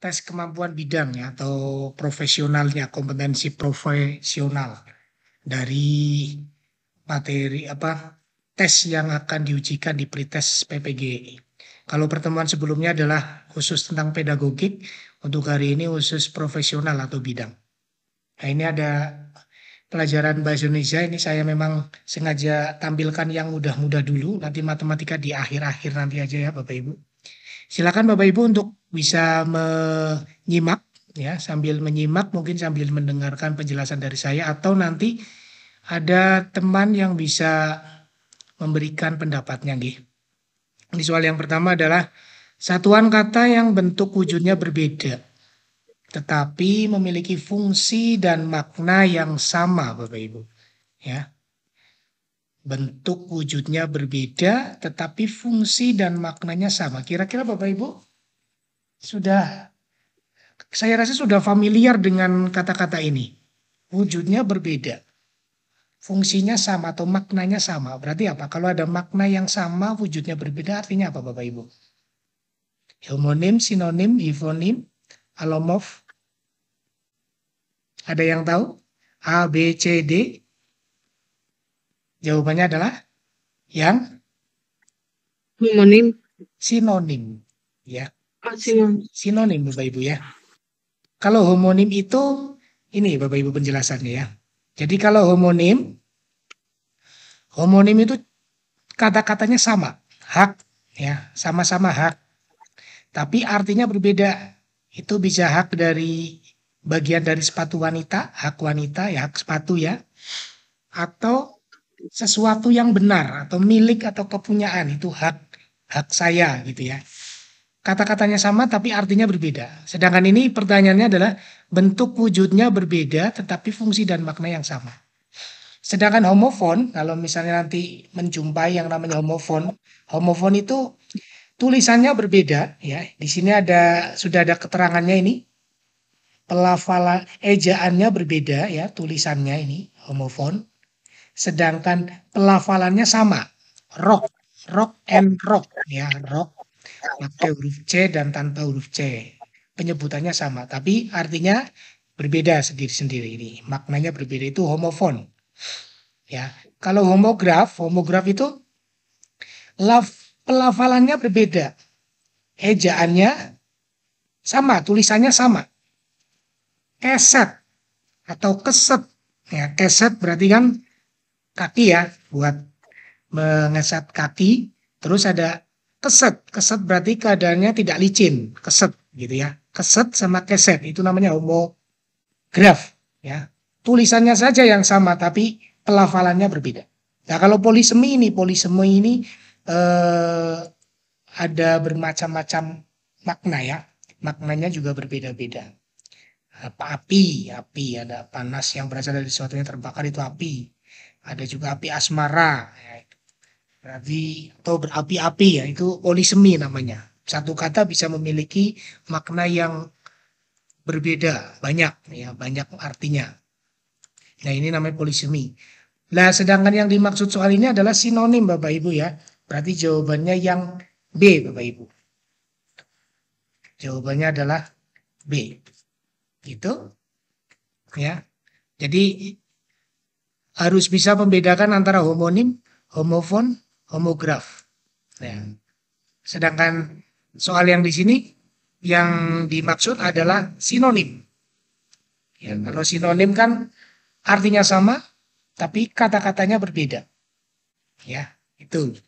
tes kemampuan bidang ya atau profesionalnya, kompetensi profesional dari materi tes yang akan diujikan di pretest PPGI. Kalau pertemuan sebelumnya adalah khusus tentang pedagogik, untuk hari ini khusus profesional atau bidang. Nah, ini ada pelajaran bahasa Indonesia, ini saya memang sengaja tampilkan yang mudah-mudah dulu, nanti matematika di akhir-akhir nanti aja ya Bapak Ibu. Silakan Bapak Ibu untuk bisa menyimak ya, sambil menyimak mungkin sambil mendengarkan penjelasan dari saya, atau nanti ada teman yang bisa memberikan pendapatnya nggih. Ini soal yang pertama adalah satuan kata yang bentuk wujudnya berbeda tetapi memiliki fungsi dan makna yang sama Bapak Ibu. Ya. Bentuk wujudnya berbeda tetapi fungsi dan maknanya sama. Kira-kira Bapak Ibu saya rasa sudah familiar dengan kata-kata ini. Wujudnya berbeda. Fungsinya sama atau maknanya sama. Berarti apa? Kalau ada makna yang sama, wujudnya berbeda, artinya apa Bapak Ibu? Homonim, sinonim, hiponim, alomorf. Ada yang tahu? A, B, C, D. Jawabannya adalah yang Homonim. sinonim. Ya, Sinonim. sinonim Bapak Ibu ya. Kalau homonim itu, ini Bapak Ibu penjelasannya ya. Jadi kalau homonim itu kata-katanya sama, hak ya, sama-sama hak. Tapi artinya berbeda. Itu bisa hak dari bagian dari sepatu wanita, hak wanita ya, hak sepatu ya. Atau sesuatu yang benar atau milik atau kepunyaan, itu hak saya gitu ya. Kata-katanya sama tapi artinya berbeda. Sedangkan ini pertanyaannya adalah bentuk wujudnya berbeda tetapi fungsi dan makna yang sama. Sedangkan homofon, kalau misalnya nanti menjumpai yang namanya homofon itu tulisannya berbeda ya. Di sini sudah ada keterangannya ini. Pelafalan ejaannya berbeda ya, tulisannya ini homofon. Sedangkan pelafalannya sama. Rock and rock ya, rock pakai huruf C dan tanpa huruf C. Penyebutannya sama, tapi artinya berbeda sendiri-sendiri ini. Maknanya berbeda, itu homofon. Ya, kalau homograf itu pelafalannya berbeda. Ejaannya sama, tulisannya sama. Keset atau keset. Ya, keset berarti kan kaki ya, buat mengeset kaki. Terus ada keset. Keset berarti keadaannya tidak licin, keset gitu ya. Keset sama keset itu namanya homograf ya. Tulisannya saja yang sama tapi pelafalannya berbeda. Nah, kalau polisemi ini ada bermacam-macam makna ya. Maknanya juga berbeda-beda. Api, ada panas yang berasal dari sesuatu yang terbakar itu api. Ada juga api asmara, ya, berarti atau berapi-api ya, itu polisemi namanya. Satu kata bisa memiliki makna yang berbeda, banyak ya, banyak artinya. Nah, ini namanya polisemi. Nah, sedangkan yang dimaksud soal ini adalah sinonim Bapak Ibu ya. Berarti jawabannya yang B Bapak Ibu. Jawabannya adalah B. Gitu ya. Jadi harus bisa membedakan antara homonim, homofon, homograf. Ya. Sedangkan soal yang di sini yang dimaksud adalah sinonim. Ya, kalau sinonim kan artinya sama, tapi kata-katanya berbeda. Ya, itu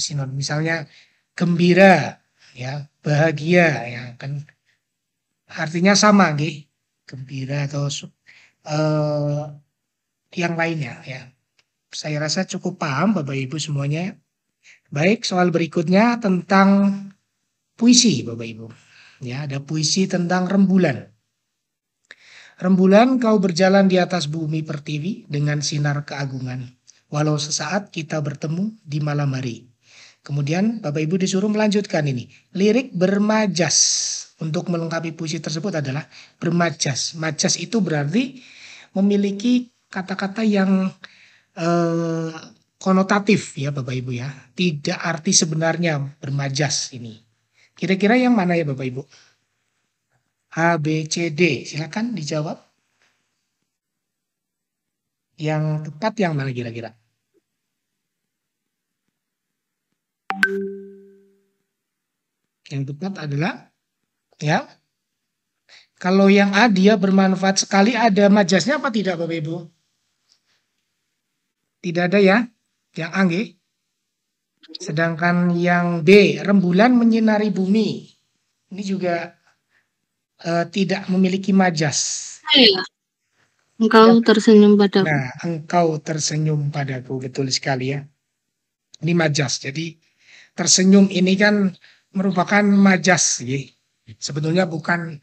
sinonim. Misalnya gembira, ya, bahagia, ya kan artinya sama, gitu. Gembira atau eh, yang lainnya, ya. Saya rasa cukup paham Bapak Ibu semuanya. Baik, soal berikutnya tentang puisi Bapak Ibu. Ya, ada puisi tentang rembulan. Rembulan, kau berjalan di atas bumi pertiwi dengan sinar keagungan. Walau sesaat kita bertemu di malam hari. Kemudian Bapak Ibu disuruh melanjutkan ini. Lirik bermajas. Untuk melengkapi puisi tersebut adalah bermajas. Majas itu berarti memiliki kata-kata yang eh, konotatif ya Bapak Ibu ya. Tidak arti sebenarnya bermajas ini. Kira-kira yang mana ya Bapak Ibu? A, B, C, D. Silakan dijawab. Yang tepat yang mana kira-kira? Yang tepat adalah ya. Kalau yang A dia bermanfaat sekali, ada majasnya apa tidak Bapak Ibu? Tidak ada ya. Yang A nggih. Sedangkan yang B, rembulan menyinari bumi. Ini juga tidak memiliki majas. Iya. Engkau tersenyum padaku. Nah, engkau tersenyum padaku, betul sekali ya. Ini majas. Jadi tersenyum ini kan merupakan majas, ya. Sebetulnya bukan,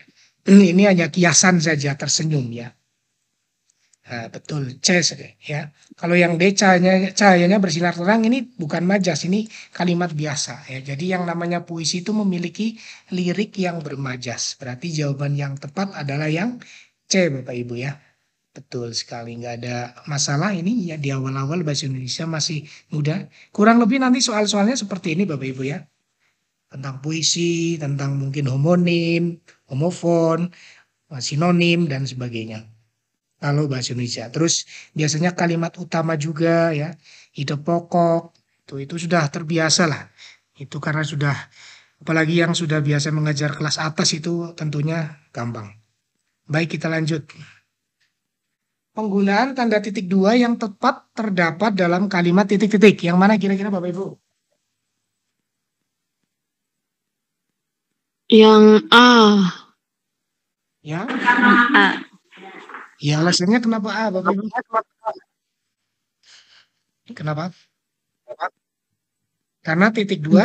ini hanya kiasan saja tersenyum ya. Nah, betul, C ya. Kalau yang D cahayanya bersinar terang ini bukan majas, ini kalimat biasa ya. Jadi yang namanya puisi itu memiliki lirik yang bermajas. Berarti jawaban yang tepat adalah yang C Bapak Ibu ya. Betul sekali, nggak ada masalah ini ya, di awal-awal bahasa Indonesia masih mudah. Kurang lebih nanti soal-soalnya seperti ini Bapak Ibu ya. Tentang puisi, tentang mungkin homonim, homofon, sinonim dan sebagainya. Kalau bahasa Indonesia. Terus biasanya kalimat utama juga ya, ide pokok, itu sudah terbiasa lah. Itu karena sudah, apalagi yang sudah biasa mengajar kelas atas itu tentunya gampang. Baik, kita lanjut. Penggunaan tanda titik dua yang tepat terdapat dalam kalimat titik-titik. Yang mana kira-kira Bapak Ibu? Yang A. Ya, A. ya alasannya kenapa A Bapak Ibu? Kenapa? Karena titik dua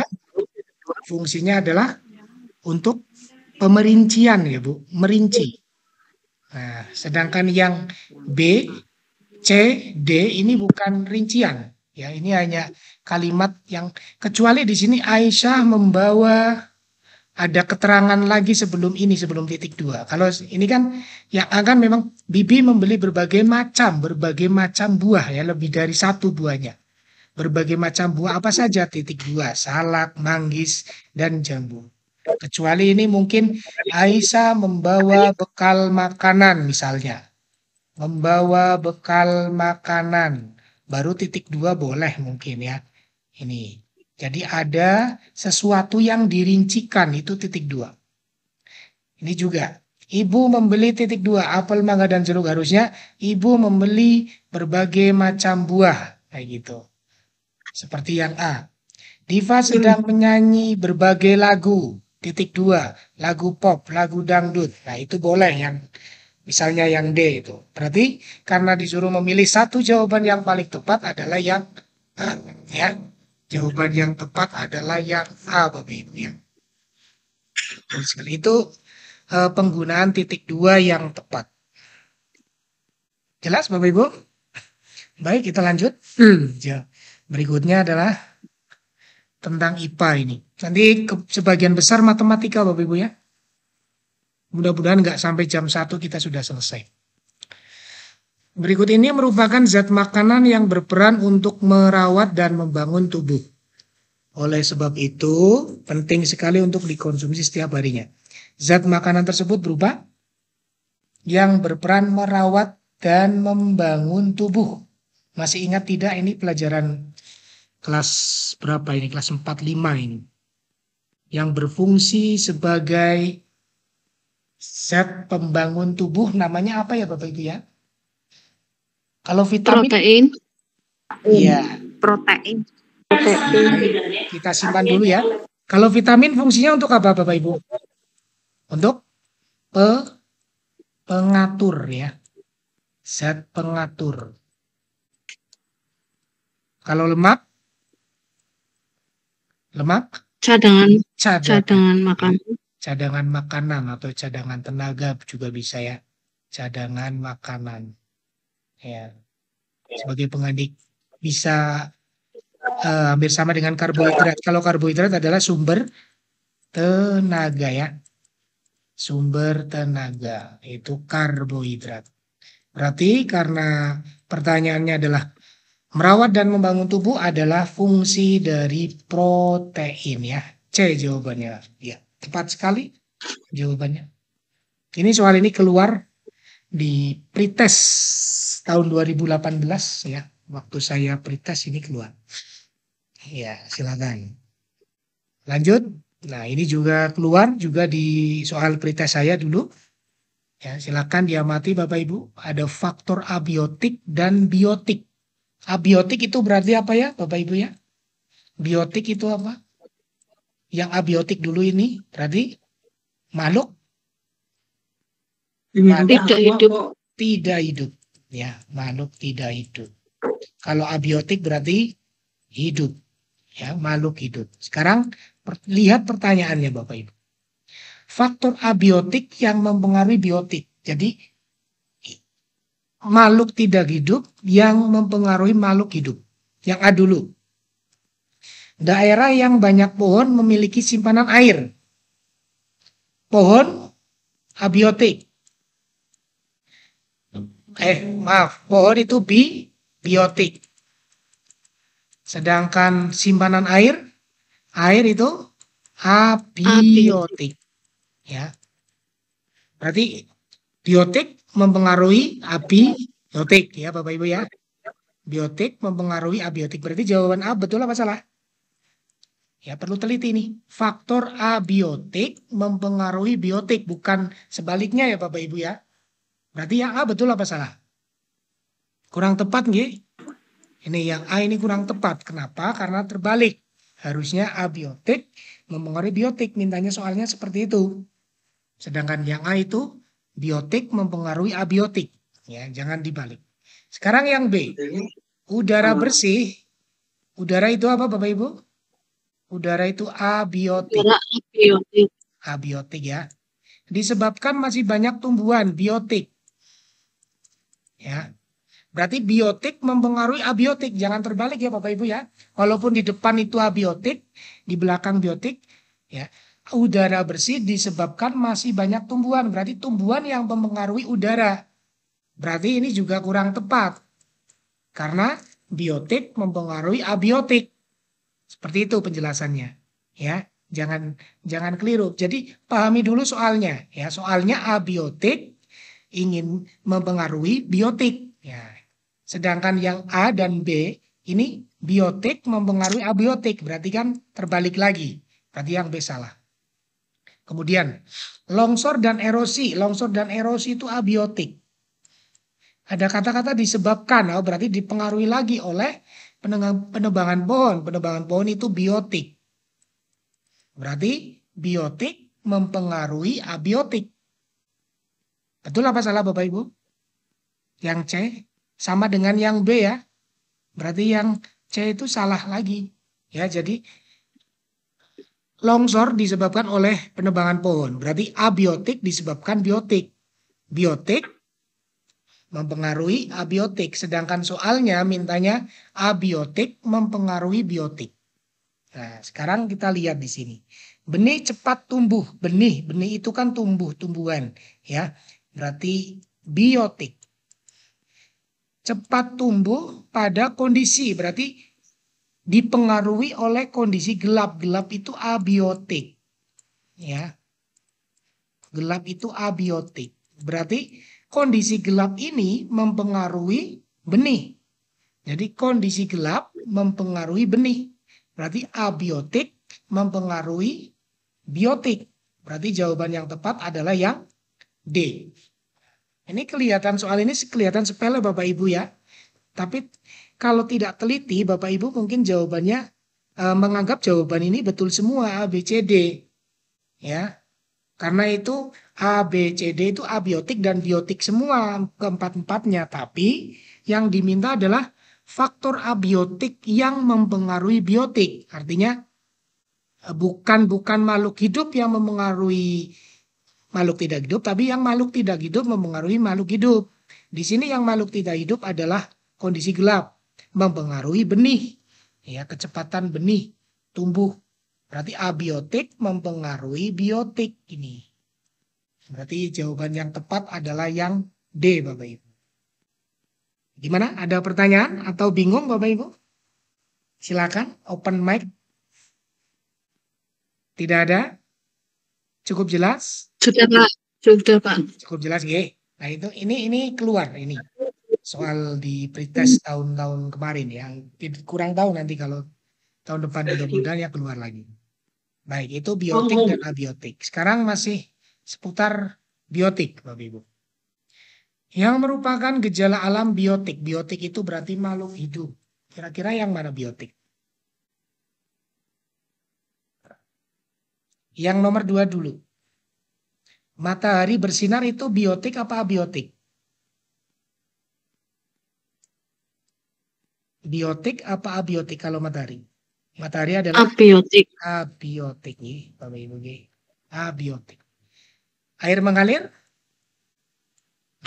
fungsinya adalah untuk pemerincian ya Bu, merinci. Nah, sedangkan yang B, C, D ini bukan rincian. Ya, ini hanya kalimat yang kecuali di sini Aisyah membawa, ada keterangan lagi sebelum ini, sebelum titik dua. Kalau ini kan yang akan memang Bibi membeli berbagai macam buah ya, lebih dari satu buahnya. Berbagai macam buah apa saja titik dua, salak, manggis, dan jambu. Kecuali ini mungkin Aisyah membawa bekal makanan misalnya. Membawa bekal makanan. Baru titik dua boleh mungkin ya. Ini. Jadi ada sesuatu yang dirincikan itu titik dua. Ini juga. Ibu membeli titik dua, apel, mangga, dan jeruk. Harusnya ibu membeli berbagai macam buah. Kayak gitu. Seperti yang A. Diva sedang menyanyi berbagai lagu. Titik dua. Lagu pop, lagu dangdut. Nah itu boleh yang misalnya yang D itu. Berarti karena disuruh memilih satu jawaban yang paling tepat adalah yang A. Ya. Jawaban yang tepat adalah yang A Bapak Ibu ya. Itu penggunaan titik dua yang tepat. Jelas Bapak Ibu? Baik, kita lanjut. Berikutnya adalah tentang IPA ini. Nanti sebagian besar matematika Bapak Ibu ya. Mudah-mudahan nggak sampai jam 1 kita sudah selesai. Berikut ini merupakan zat makanan yang berperan untuk merawat dan membangun tubuh. Oleh sebab itu, penting sekali untuk dikonsumsi setiap harinya. Zat makanan tersebut berupa yang berperan merawat dan membangun tubuh. Masih ingat tidak ini pelajaran kelas berapa ini? Kelas 4-5 ini. Yang berfungsi sebagai zat pembangun tubuh namanya apa ya Bapak Ibu ya? Kalau vitamin? Protein. Iya. Protein. Kita simpan dulu ya. Kalau vitamin fungsinya untuk apa Bapak Ibu? Untuk pengatur ya. Zat pengatur. Kalau lemak? Lemak? Cadangan makan. Cadangan makanan atau cadangan tenaga juga bisa ya. Cadangan makanan. Ya. Sebagai pengganti bisa hampir sama dengan karbohidrat. Kalau karbohidrat adalah sumber tenaga ya. Sumber tenaga itu karbohidrat. Berarti karena pertanyaannya adalah merawat dan membangun tubuh adalah fungsi dari protein ya. C jawabannya ya. Tepat sekali jawabannya. Ini soal ini keluar di pretest tahun 2018 ya. Waktu saya pretest ini keluar. Ya, silakan. Lanjut. Nah, ini juga keluar juga di soal pretest saya dulu. Ya, silakan diamati Bapak Ibu. Ada faktor abiotik dan biotik. Abiotik itu berarti apa ya Bapak Ibu ya? Biotik itu apa? Yang abiotik dulu ini berarti makhluk Tidak hidup. tidak hidup. Ya, makhluk tidak hidup. Kalau abiotik berarti hidup. Ya, makhluk hidup. Sekarang lihat pertanyaannya Bapak Ibu. Faktor abiotik yang mempengaruhi biotik. Jadi makhluk tidak hidup yang mempengaruhi makhluk hidup. Yang A dulu. Daerah yang banyak pohon memiliki simpanan air. Pohon abiotik. Pohon itu biotik. Sedangkan simpanan air itu abiotik. Ya. Berarti biotik mempengaruhi abiotik ya Bapak Ibu ya. Biotik mempengaruhi abiotik. Berarti jawaban A betul apa salah? Ya perlu teliti nih. Faktor abiotik mempengaruhi biotik, bukan sebaliknya ya Bapak Ibu ya. Berarti yang A betul apa salah? Kurang tepat nggih? Ini yang A ini kurang tepat. Kenapa? Karena terbalik. Harusnya abiotik mempengaruhi biotik. Mintanya soalnya seperti itu. Sedangkan yang A itu biotik mempengaruhi abiotik. Ya, jangan dibalik. Sekarang yang B. Udara bersih. Udara itu apa Bapak Ibu? Udara itu abiotik. Abiotik ya. Disebabkan masih banyak tumbuhan biotik. Ya. Berarti biotik mempengaruhi abiotik. Jangan terbalik ya Bapak Ibu ya. Walaupun di depan itu abiotik, di belakang biotik, ya. Udara bersih disebabkan masih banyak tumbuhan. Berarti tumbuhan yang mempengaruhi udara. Berarti ini juga kurang tepat. Karena biotik mempengaruhi abiotik. Seperti itu penjelasannya. Ya, jangan keliru. Jadi pahami dulu soalnya. Ya, soalnya abiotik ingin mempengaruhi biotik. Ya. Sedangkan yang A dan B ini biotik mempengaruhi abiotik. Berarti kan terbalik lagi. Berarti yang B salah. Kemudian longsor dan erosi. Longsor dan erosi itu abiotik. Ada kata-kata disebabkan. Oh, berarti dipengaruhi lagi oleh penebangan pohon. Penebangan pohon itu biotik. Berarti biotik mempengaruhi abiotik. Betul apa salah Bapak Ibu? Yang C sama dengan yang B ya. Berarti yang C itu salah lagi. Ya, jadi longsor disebabkan oleh penebangan pohon. Berarti abiotik disebabkan biotik. Biotik mempengaruhi abiotik. Sedangkan soalnya mintanya abiotik mempengaruhi biotik. Nah, sekarang kita lihat di sini. Benih cepat tumbuh. Benih itu kan tumbuhan, ya. Berarti biotik. Cepat tumbuh pada kondisi, berarti dipengaruhi oleh kondisi gelap. Gelap itu abiotik. Ya. Gelap itu abiotik. Berarti kondisi gelap ini mempengaruhi benih. Jadi kondisi gelap mempengaruhi benih. Berarti abiotik mempengaruhi biotik. Berarti jawaban yang tepat adalah yang D. Ini kelihatan soal ini kelihatan sepele Bapak Ibu ya. Tapi kalau tidak teliti Bapak Ibu mungkin jawabannya menganggap jawaban ini betul semua A, B, C, D. Ya. Karena itu A, B, C, D itu abiotik dan biotik semua keempat-empatnya. Tapi yang diminta adalah faktor abiotik yang mempengaruhi biotik. Artinya bukan makhluk hidup yang mempengaruhi makhluk tidak hidup, tapi yang makhluk tidak hidup mempengaruhi makhluk hidup. Di sini yang makhluk tidak hidup adalah kondisi gelap, mempengaruhi benih. Ya, kecepatan benih tumbuh. Berarti abiotik mempengaruhi biotik ini. Berarti jawaban yang tepat adalah yang D, Bapak Ibu. Gimana? Ada pertanyaan atau bingung Bapak Ibu? Silakan, open mic. Tidak ada? Cukup jelas? Sudah, Pak. Sudah, Pak. Cukup jelas, nggih. Nah, itu ini keluar ini. Soal di pretest tahun-tahun kemarin yang kurang tahu nanti kalau tahun depan mudah-mudahan ya keluar lagi. Baik, itu biotik dan abiotik. Sekarang masih seputar biotik, Bapak Ibu. Yang merupakan gejala alam biotik. Biotik itu berarti makhluk hidup. Kira-kira yang mana biotik? Yang nomor 2 dulu. Matahari bersinar itu biotik apa abiotik? Biotik apa abiotik kalau matahari? Matahari adalah Abiotik. abiotik nih, Bapak Ibu nih. Abiotik. Air mengalir?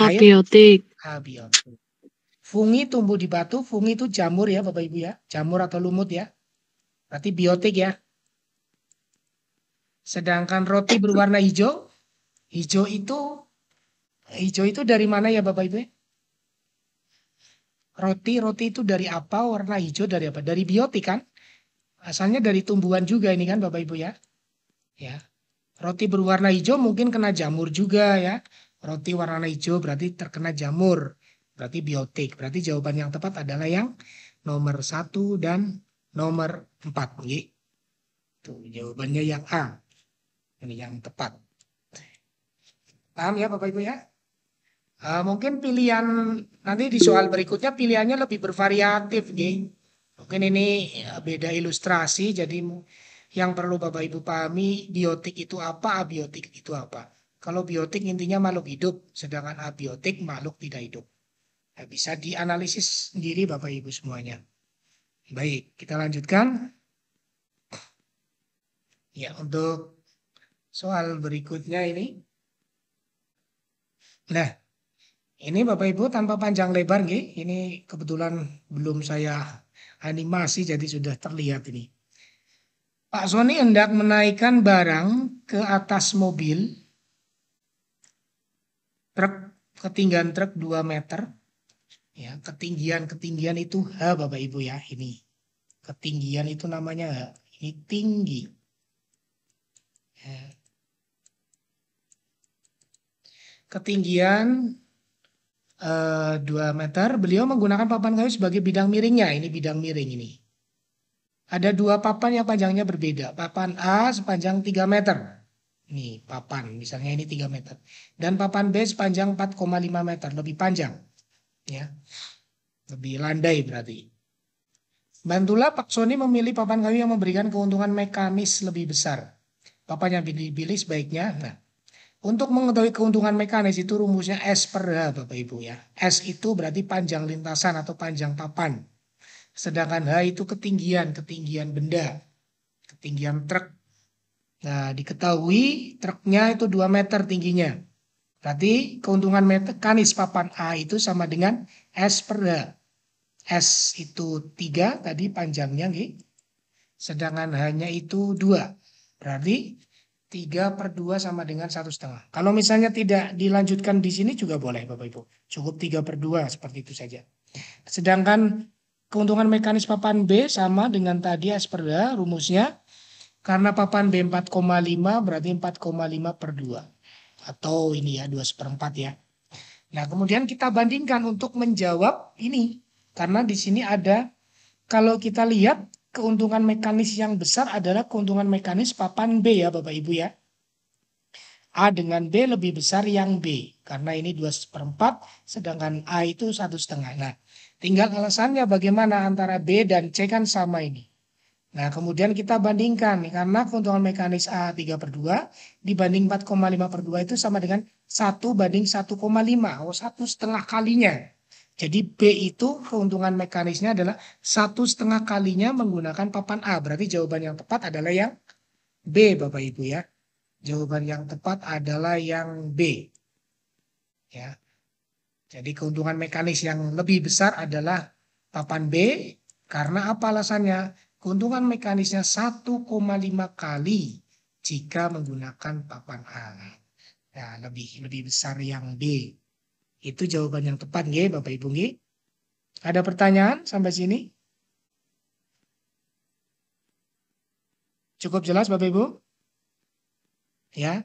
Air Abiotik. abiotik. Fungi tumbuh di batu, fungi itu jamur ya Bapak Ibu ya. Jamur atau lumut ya. Berarti biotik ya. Sedangkan roti berwarna hijau, hijau itu dari mana ya Bapak Ibu ya? Roti itu dari apa? Warna hijau dari apa? Dari biotik kan? Asalnya dari tumbuhan juga ini kan Bapak Ibu ya. Ya. Roti berwarna hijau mungkin kena jamur juga ya. Roti warna hijau berarti terkena jamur. Berarti biotik. Berarti jawaban yang tepat adalah yang nomor 1 dan nomor 4. Itu jawabannya yang A. Ini yang tepat. Paham ya Bapak Ibu ya? Mungkin pilihan nanti di soal berikutnya pilihannya lebih bervariatif. Mungkin ini beda ilustrasi. Jadi yang perlu Bapak Ibu pahami biotik itu apa, abiotik itu apa. Kalau biotik intinya makhluk hidup, sedangkan abiotik makhluk tidak hidup. Nah, bisa dianalisis sendiri Bapak Ibu semuanya. Baik, kita lanjutkan. Ya, untuk soal berikutnya ini. Nah, ini Bapak Ibu tanpa panjang lebar nggih. Ini kebetulan belum saya animasi jadi sudah terlihat ini. Pak Sony hendak menaikkan barang ke atas mobil. Truk ketinggian truk 2 meter. Ya, ketinggian itu H Bapak Ibu ya, ini. Ketinggian itu namanya H. Ini tinggi. Ya. Ketinggian 2 meter, beliau menggunakan papan kayu sebagai bidang miringnya. Ini bidang miring ini. Ada 2 papan yang panjangnya berbeda. Papan A sepanjang 3 meter. Ini papan, misalnya ini 3 meter. Dan papan B sepanjang 4,5 meter, lebih panjang. Ya. Lebih landai berarti. Bantulah Pak Sony memilih papan kayu yang memberikan keuntungan mekanis lebih besar. Papan yang dipilih sebaiknya. Nah, untuk mengetahui keuntungan mekanis itu rumusnya S per H Bapak Ibu ya. S itu berarti panjang lintasan atau panjang papan. Sedangkan H itu ketinggian benda, ketinggian truk. Nah, diketahui truknya itu 2 meter tingginya. Berarti keuntungan mekanis papan A itu sama dengan S per H. S itu 3 tadi panjangnya. Sedangkan H-nya itu 2. Berarti 3/2 sama dengan 1,5. Kalau misalnya tidak dilanjutkan di sini juga boleh Bapak Ibu. Cukup 3/2 seperti itu saja. Sedangkan keuntungan mekanis papan B sama dengan tadi S per H rumusnya. Karena papan B 4,5 berarti 4,5/2. Atau ini ya 2/4 ya. Nah kemudian kita bandingkan untuk menjawab ini. Karena di sini ada, kalau kita lihat keuntungan mekanis yang besar adalah keuntungan mekanis papan B ya Bapak Ibu ya. A dengan B lebih besar yang B. Karena ini 2/4 sedangkan A itu 1,5. Nah tinggal alasannya bagaimana antara B dan C kan sama ini. Nah kemudian kita bandingkan nih, karena keuntungan mekanis A 3/2 dibanding 4,5/2 itu sama dengan 1/1,5. Oh 1,5 kalinya. Jadi B itu keuntungan mekanisnya adalah 1,5 kalinya menggunakan papan A. Berarti jawaban yang tepat adalah yang B Bapak Ibu ya. Jawaban yang tepat adalah yang B. Ya. Jadi keuntungan mekanis yang lebih besar adalah papan B. Karena apa alasannya? Keuntungan mekanisnya 1,5 kali jika menggunakan papan A. Ya, lebih besar yang B. Itu jawaban yang tepat nggih Bapak Ibu nggih. Ada pertanyaan sampai sini? Cukup jelas Bapak Ibu? Ya.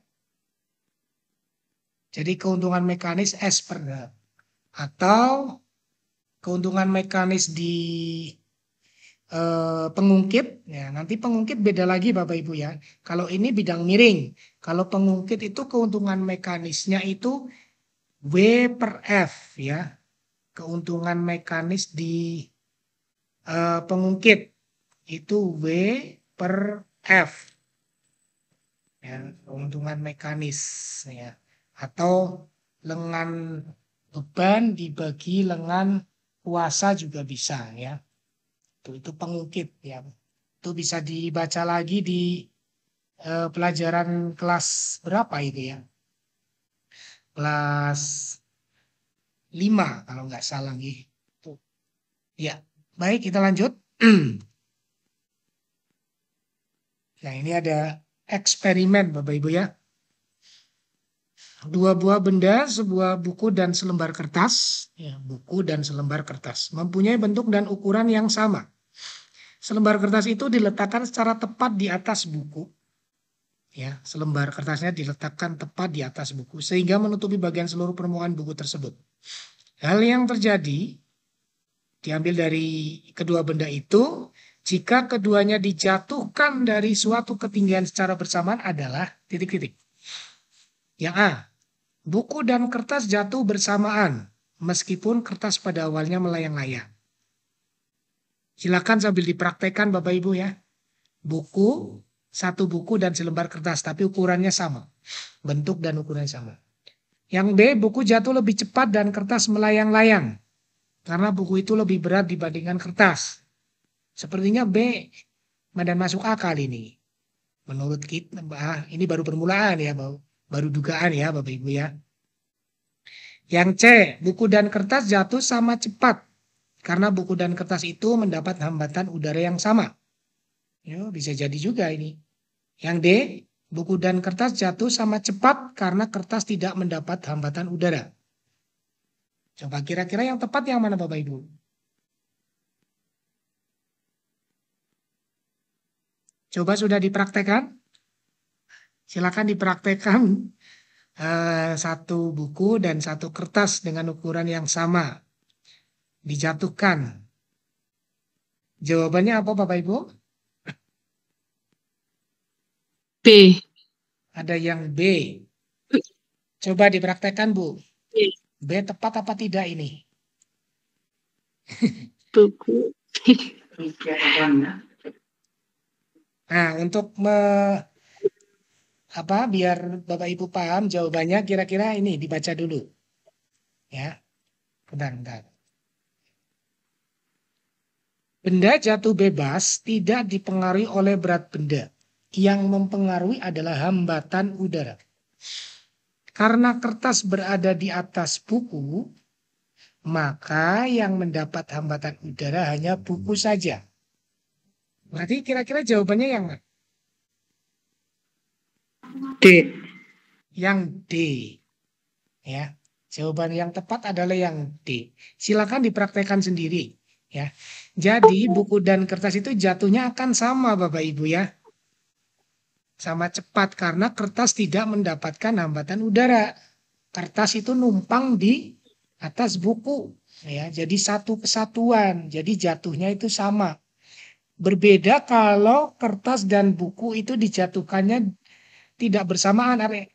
Jadi keuntungan mekanis S per H. Atau keuntungan mekanis di pengungkit, ya nanti pengungkit beda lagi Bapak Ibu ya. Kalau ini bidang miring, kalau pengungkit itu keuntungan mekanisnya itu W per F ya. Keuntungan mekanis di pengungkit itu W per F ya, keuntungan mekanis ya. Atau lengan beban dibagi lengan kuasa juga bisa ya. Itu pengungkit ya. Itu bisa dibaca lagi di pelajaran kelas berapa itu ya? Kelas 5 kalau nggak salah gitu. Ya, baik kita lanjut. Nah, ini ada eksperimen Bapak Ibu ya. Dua buah benda, sebuah buku dan selembar kertas, ya, buku dan selembar kertas mempunyai bentuk dan ukuran yang sama. Selembar kertas itu diletakkan secara tepat di atas buku. Ya, selembar kertasnya diletakkan tepat di atas buku sehingga menutupi bagian seluruh permukaan buku tersebut. Hal yang terjadi diambil dari kedua benda itu jika keduanya dijatuhkan dari suatu ketinggian secara bersamaan adalah titik-titik. Yang A, buku dan kertas jatuh bersamaan meskipun kertas pada awalnya melayang-layang. Silakan sambil dipraktekkan Bapak Ibu ya. Buku, satu buku dan selembar kertas tapi ukurannya sama. Bentuk dan ukurannya sama. Yang B, buku jatuh lebih cepat dan kertas melayang-layang. Karena buku itu lebih berat dibandingkan kertas. Sepertinya B dan masuk akal ini. Menurut kita, ini baru permulaan ya, baru dugaan ya Bapak Ibu ya. Yang C, buku dan kertas jatuh sama cepat. Karena buku dan kertas itu mendapat hambatan udara yang sama. Ya, bisa jadi juga ini. Yang D, buku dan kertas jatuh sama cepat karena kertas tidak mendapat hambatan udara. Coba kira-kira yang tepat yang mana Bapak Ibu? Coba sudah dipraktekkan? Silakan dipraktekkan satu buku dan satu kertas dengan ukuran yang sama. Dijatuhkan. Jawabannya apa Bapak Ibu? B. Ada yang B. Coba dipraktekkan Bu. B tepat apa tidak ini? Buku. Nah, untuk biar Bapak Ibu paham jawabannya kira-kira ini dibaca dulu. Ya. Bentar. Benda jatuh bebas tidak dipengaruhi oleh berat benda. Yang mempengaruhi adalah hambatan udara. Karena kertas berada di atas buku, maka yang mendapat hambatan udara hanya buku saja. Berarti kira-kira jawabannya yang mana? D. Yang D. Ya. Jawaban yang tepat adalah yang D. Silakan dipraktekkan sendiri. Ya. Jadi buku dan kertas itu jatuhnya akan sama Bapak Ibu ya. Sama cepat karena kertas tidak mendapatkan hambatan udara. Kertas itu numpang di atas buku. Ya. Jadi satu kesatuan. Jadi jatuhnya itu sama. Berbeda kalau kertas dan buku itu dijatuhkannya tidak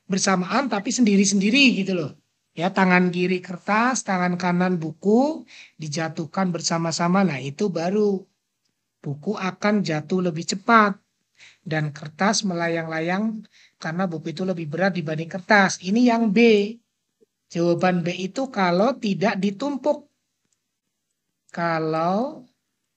bersamaan tapi sendiri-sendiri gitu loh. Ya, tangan kiri kertas, tangan kanan buku dijatuhkan bersama-sama. Nah, itu baru buku akan jatuh lebih cepat dan kertas melayang-layang karena buku itu lebih berat dibanding kertas. Ini yang B. Jawaban B itu kalau tidak ditumpuk. Kalau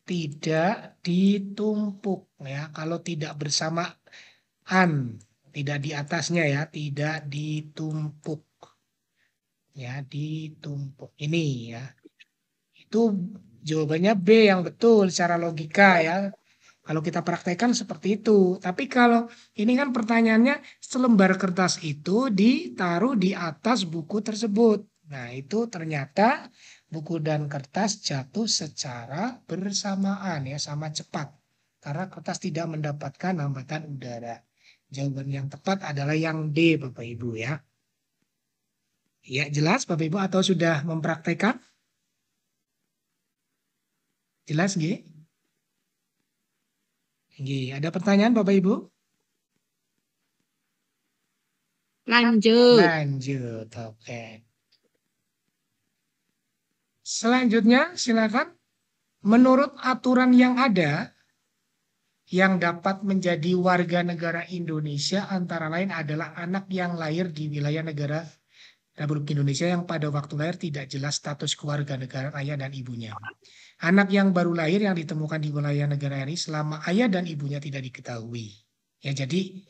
tidak ditumpuk ya, kalau tidak bersamaan, tidak di atasnya ya, tidak ditumpuk. Ya, ditumpuk. Ini ya. Itu jawabannya B yang betul secara logika ya. Kalau kita praktekkan seperti itu. Tapi kalau ini kan pertanyaannya selembar kertas itu ditaruh di atas buku tersebut. Nah, itu ternyata buku dan kertas jatuh secara bersamaan ya, sama cepat. Karena kertas tidak mendapatkan hambatan udara. Jawaban yang tepat adalah yang D, Bapak Ibu ya. Ya, jelas Bapak Ibu atau sudah mempraktekkan? Jelas nggih? Nggih, ada pertanyaan Bapak Ibu? Lanjut. Lanjut, oke. Selanjutnya silakan. Menurut aturan yang ada, yang dapat menjadi warga negara Indonesia antara lain adalah anak yang lahir di wilayah negara Republik Indonesia yang pada waktu lahir tidak jelas status kewarganegaraan ayah dan ibunya. Anak yang baru lahir yang ditemukan di wilayah negara ini selama ayah dan ibunya tidak diketahui. Ya, jadi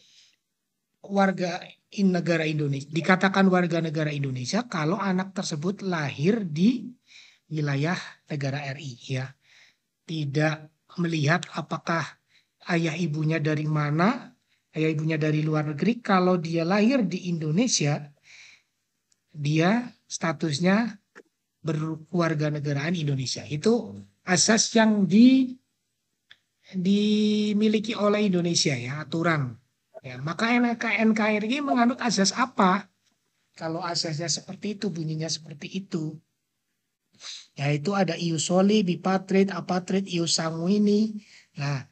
warga negara Indonesia dikatakan warga negara Indonesia kalau anak tersebut lahir di wilayah negara RI, ya. Tidak melihat apakah ayah ibunya dari mana, ayah ibunya dari luar negeri. Kalau dia lahir di Indonesia, dia statusnya berkewarganegaraan Indonesia. Itu asas yang dimiliki oleh Indonesia, ya, aturan. Ya, maka NKRI menganut asas apa? Kalau asasnya seperti itu, bunyinya seperti itu. Yaitu ada ius soli, bipatrit, apatrit, ius sanguini. Nah,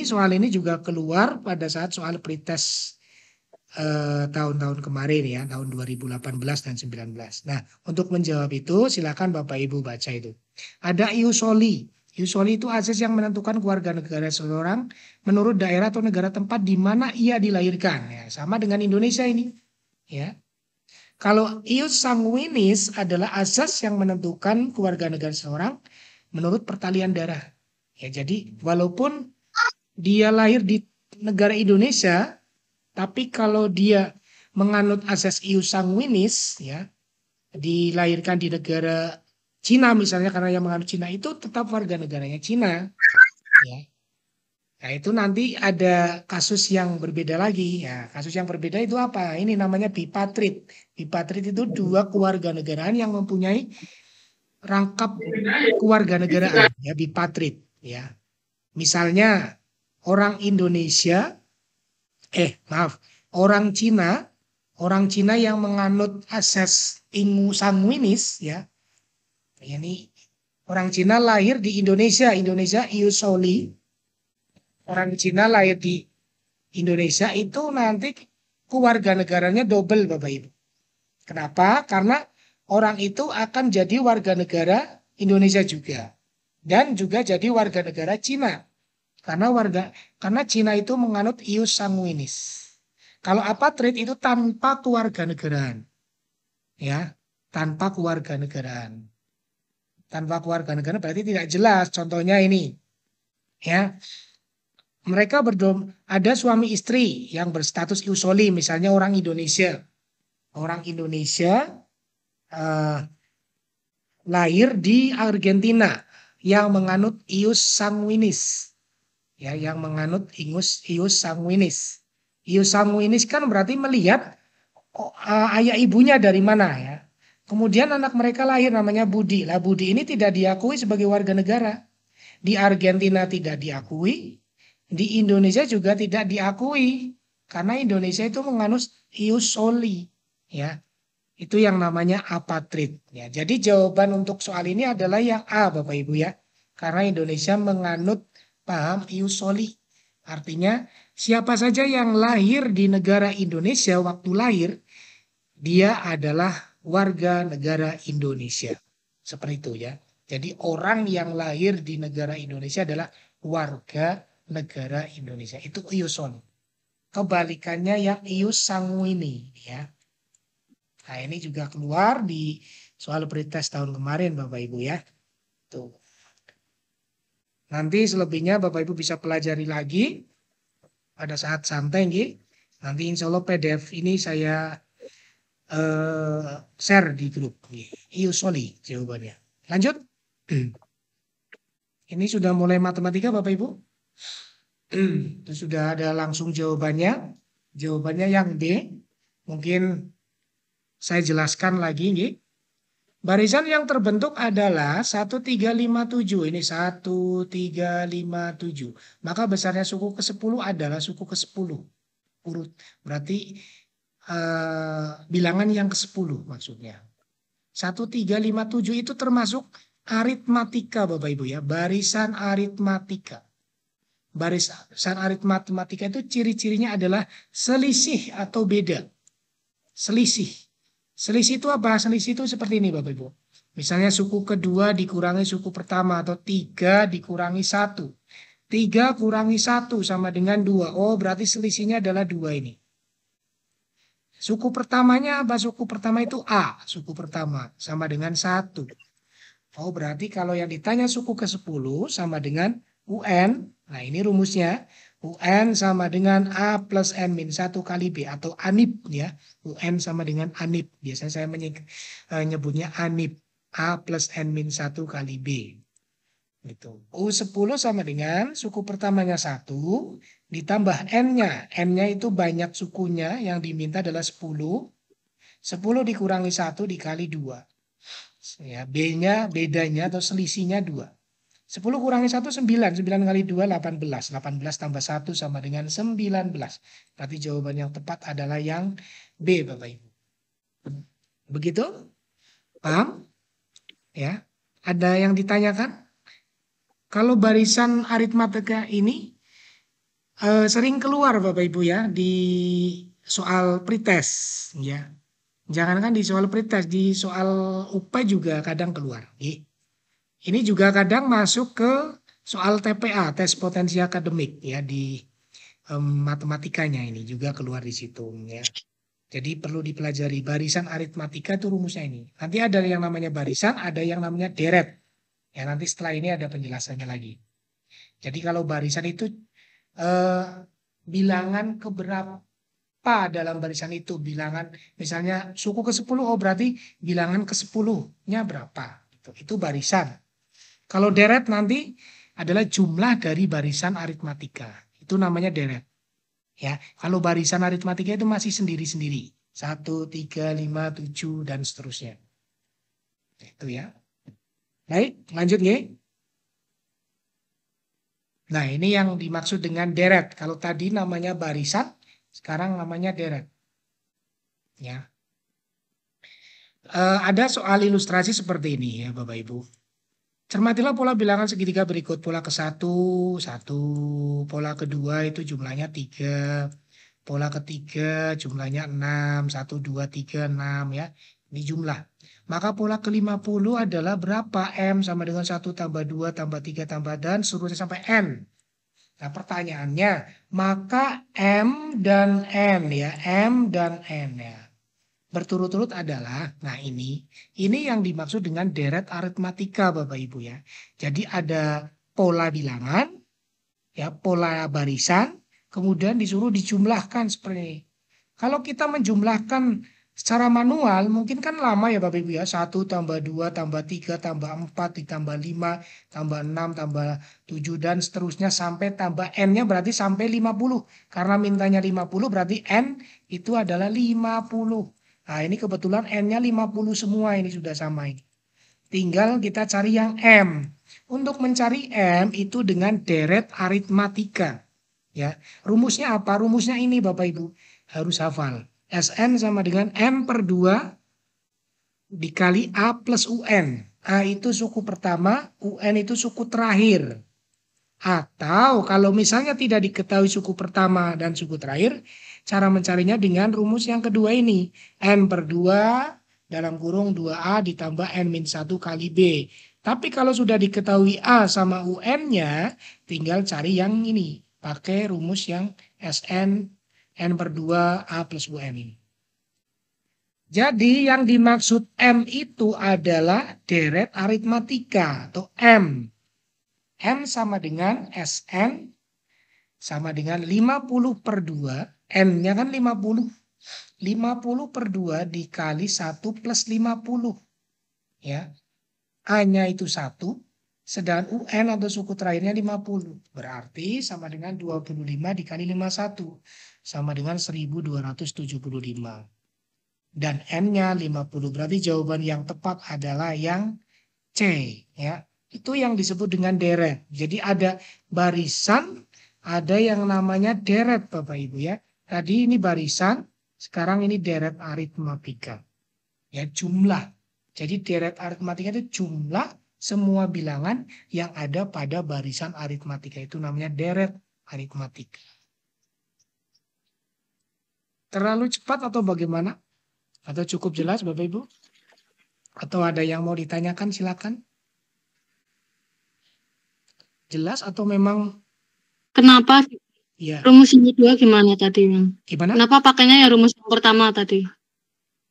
soal ini juga keluar pada saat soal pretest tahun-tahun kemarin, ya, tahun 2018 dan 19. Nah, untuk menjawab itu silakan Bapak Ibu baca itu. Ada ius soli. Ius soli itu asas yang menentukan kewarganegaraan seseorang menurut daerah atau negara tempat di mana ia dilahirkan. Ya, sama dengan Indonesia ini, ya. Kalau ius sanguinis adalah asas yang menentukan kewarganegaraan seseorang menurut pertalian darah. Ya, jadi walaupun dia lahir di negara Indonesia, tapi kalau dia menganut asas ius sanguinis, ya, dilahirkan di negara Cina misalnya, karena yang menganut Cina itu tetap warga negaranya Cina, ya. Nah, itu nanti ada kasus yang berbeda lagi. Ya, kasus yang berbeda itu apa? Ini namanya bipatrit. Bipatrit itu dua kewarganegaraan yang mempunyai rangkap kewarganegaraan, ya, bipatrit, ya. Misalnya orang Indonesia, orang Cina yang menganut asas ingu sanguinis, ya. Ini orang Cina lahir di Indonesia, Indonesia ius soli. Orang Cina lahir di Indonesia itu nanti kewarganegaranya double, Bapak Ibu. Kenapa? Karena orang itu akan jadi warga negara Indonesia juga dan juga jadi warga negara Cina. Karena Cina itu menganut ius sanguinis. Kalau apatrid itu tanpa kewarganegaraan, ya, tanpa kewarganegaraan. Tanpa kewarganegaraan berarti tidak jelas. Contohnya ini, ya. Mereka ada suami istri yang berstatus ius soli, misalnya orang Indonesia. Orang Indonesia lahir di Argentina yang menganut ius sanguinis. Ya, yang menganut ius sanguinis. Ius sanguinis kan berarti melihat ayah ibunya dari mana, ya. Kemudian anak mereka lahir namanya Budi. Lah Budi ini tidak diakui sebagai warga negara. Di Argentina tidak diakui, di Indonesia juga tidak diakui. Karena Indonesia itu menganut ius soli, ya. Itu yang namanya apatrid, ya. Jadi jawaban untuk soal ini adalah yang A, Bapak Ibu, ya. Karena Indonesia menganut paham ius soli. Artinya siapa saja yang lahir di negara Indonesia waktu lahir, dia adalah warga negara Indonesia. Seperti itu, ya. Jadi orang yang lahir di negara Indonesia adalah warga negara Indonesia. Itu ius soli. Kebalikannya yang ius sanguini, ya. Nah, ini juga keluar di soal pretest tahun kemarin, Bapak Ibu, ya. Tuh. Nanti selebihnya Bapak Ibu bisa pelajari lagi pada saat santai, nggih. Nanti insya Allah PDF ini saya share di grup. Ius soli jawabannya. Lanjut. Ini sudah mulai matematika, Bapak Ibu. Itu sudah ada langsung jawabannya. Jawabannya yang B. Mungkin saya jelaskan lagi, nggih. Barisan yang terbentuk adalah 1357. Ini 1357. Maka besarnya suku ke-10 adalah suku ke-10. Urut. Berarti bilangan yang ke-10 maksudnya. 1, 3, 5, 7 itu termasuk aritmatika Bapak Ibu ya, barisan aritmatika. Barisan aritmatika itu ciri-cirinya adalah selisih atau beda. Selisih. Selisih itu apa? Selisih itu seperti ini Bapak Ibu. Misalnya suku kedua dikurangi suku pertama atau 3 dikurangi 1. 3 kurangi 1 sama dengan 2. Oh berarti selisihnya adalah 2 ini. Suku pertamanya apa? Suku pertama itu A. Suku pertama sama dengan 1. Oh berarti kalau yang ditanya suku ke-10 sama dengan UN. Nah ini rumusnya. UN sama dengan A plus N min 1 kali B atau ANIP ya. UN sama dengan ANIP. Biasanya saya menyebutnya ANIP. A plus N min 1 kali B. Gitu. U10 sama dengan suku pertamanya 1 ditambah N-nya. N-nya itu banyak sukunya yang diminta adalah 10. 10 dikurangi 1 dikali 2. Ya, B-nya bedanya atau selisihnya 2. 10 kurangi 1, 9. 9 kali 2, 18. 18 tambah 1 sama dengan 19. Berarti jawaban yang tepat adalah yang B, Bapak Ibu. Begitu? Paham? Ya. Ada yang ditanyakan? Kalau barisan aritmatika ini sering keluar Bapak Ibu ya di soal pretest ya. Jangankan di soal pretest, di soal UP juga kadang keluar. Ini juga kadang masuk ke soal TPA, tes potensi akademik ya di matematikanya ini juga keluar di situ ya. Jadi perlu dipelajari barisan aritmatika itu rumusnya ini. Nanti ada yang namanya barisan, ada yang namanya deret. Ya nanti setelah ini ada penjelasannya lagi. Jadi kalau barisan itu bilangan keberapa dalam barisan itu, bilangan misalnya suku ke-10, oh berarti bilangan ke-10-nya berapa. Itu barisan. Kalau deret nanti adalah jumlah dari barisan aritmatika. Itu namanya deret. Ya, kalau barisan aritmatika itu masih sendiri-sendiri. 1, 3, 5, 7 dan seterusnya. Itu ya. Baik, lanjut ya. Nah, ini yang dimaksud dengan deret. Kalau tadi namanya barisan, sekarang namanya deret. Ya. Ada soal ilustrasi seperti ini ya Bapak Ibu. Cermatilah pola bilangan segitiga berikut. Pola ke-1, 1. Pola kedua itu jumlahnya 3. Pola ketiga jumlahnya 6. 1, 2, 3, 6 ya. Ini jumlah. Maka pola ke-50 adalah berapa? M sama dengan 1 tambah 2 tambah 3 tambah dan seterusnya sampai N. Nah pertanyaannya, maka M dan N ya. M dan N ya. Berturut-turut adalah, nah ini yang dimaksud dengan deret aritmatika Bapak Ibu ya. Jadi ada pola bilangan, ya pola barisan, kemudian disuruh dijumlahkan seperti ini. Kalau kita menjumlahkan secara manual mungkin kan lama ya Bapak Ibu ya. 1 tambah 2 tambah 3 tambah 4 ditambah 5 tambah 6 tambah 7 dan seterusnya sampai tambah N-nya berarti sampai 50. Karena mintanya 50 berarti N itu adalah 50. Nah ini kebetulan N-nya 50 semua ini sudah sama ini. Tinggal kita cari yang M. Untuk mencari M itu dengan deret aritmatika. Ya, rumusnya apa? Rumusnya ini Bapak Ibu harus hafal. Sn sama dengan M per 2 dikali A plus UN. A itu suku pertama, UN itu suku terakhir. Atau kalau misalnya tidak diketahui suku pertama dan suku terakhir, cara mencarinya dengan rumus yang kedua ini. N per 2 dalam kurung 2A ditambah N-1 kali B. Tapi kalau sudah diketahui A sama UN-nya, tinggal cari yang ini. Pakai rumus yang Sn N per 2 A plus UN ini. Jadi yang dimaksud M itu adalah deret aritmatika atau M. M sama dengan Sn sama dengan 50 per 2. N-nya kan 50. 50 per 2 dikali 1 plus 50. Ya. A-nya itu 1. Sedangkan UN atau suku terakhirnya 50. Berarti sama dengan 25 dikali 51. Sama dengan 1275. Dan N-nya 50. Berarti jawaban yang tepat adalah yang C. Ya. Itu yang disebut dengan deret. Jadi ada barisan, ada yang namanya deret Bapak Ibu ya. Tadi ini barisan, Sekarang ini deret aritmatika. Ya, jumlah. Jadi deret aritmatika itu jumlah semua bilangan yang ada pada barisan aritmatika. Itu namanya deret aritmatika. Terlalu cepat atau bagaimana? Atau cukup jelas Bapak Ibu? Atau ada yang mau ditanyakan silakan. Jelas atau memang Kenapa ya rumus yang kedua gimana tadi, Bang? gimana? Kenapa pakainya ya rumus yang pertama tadi?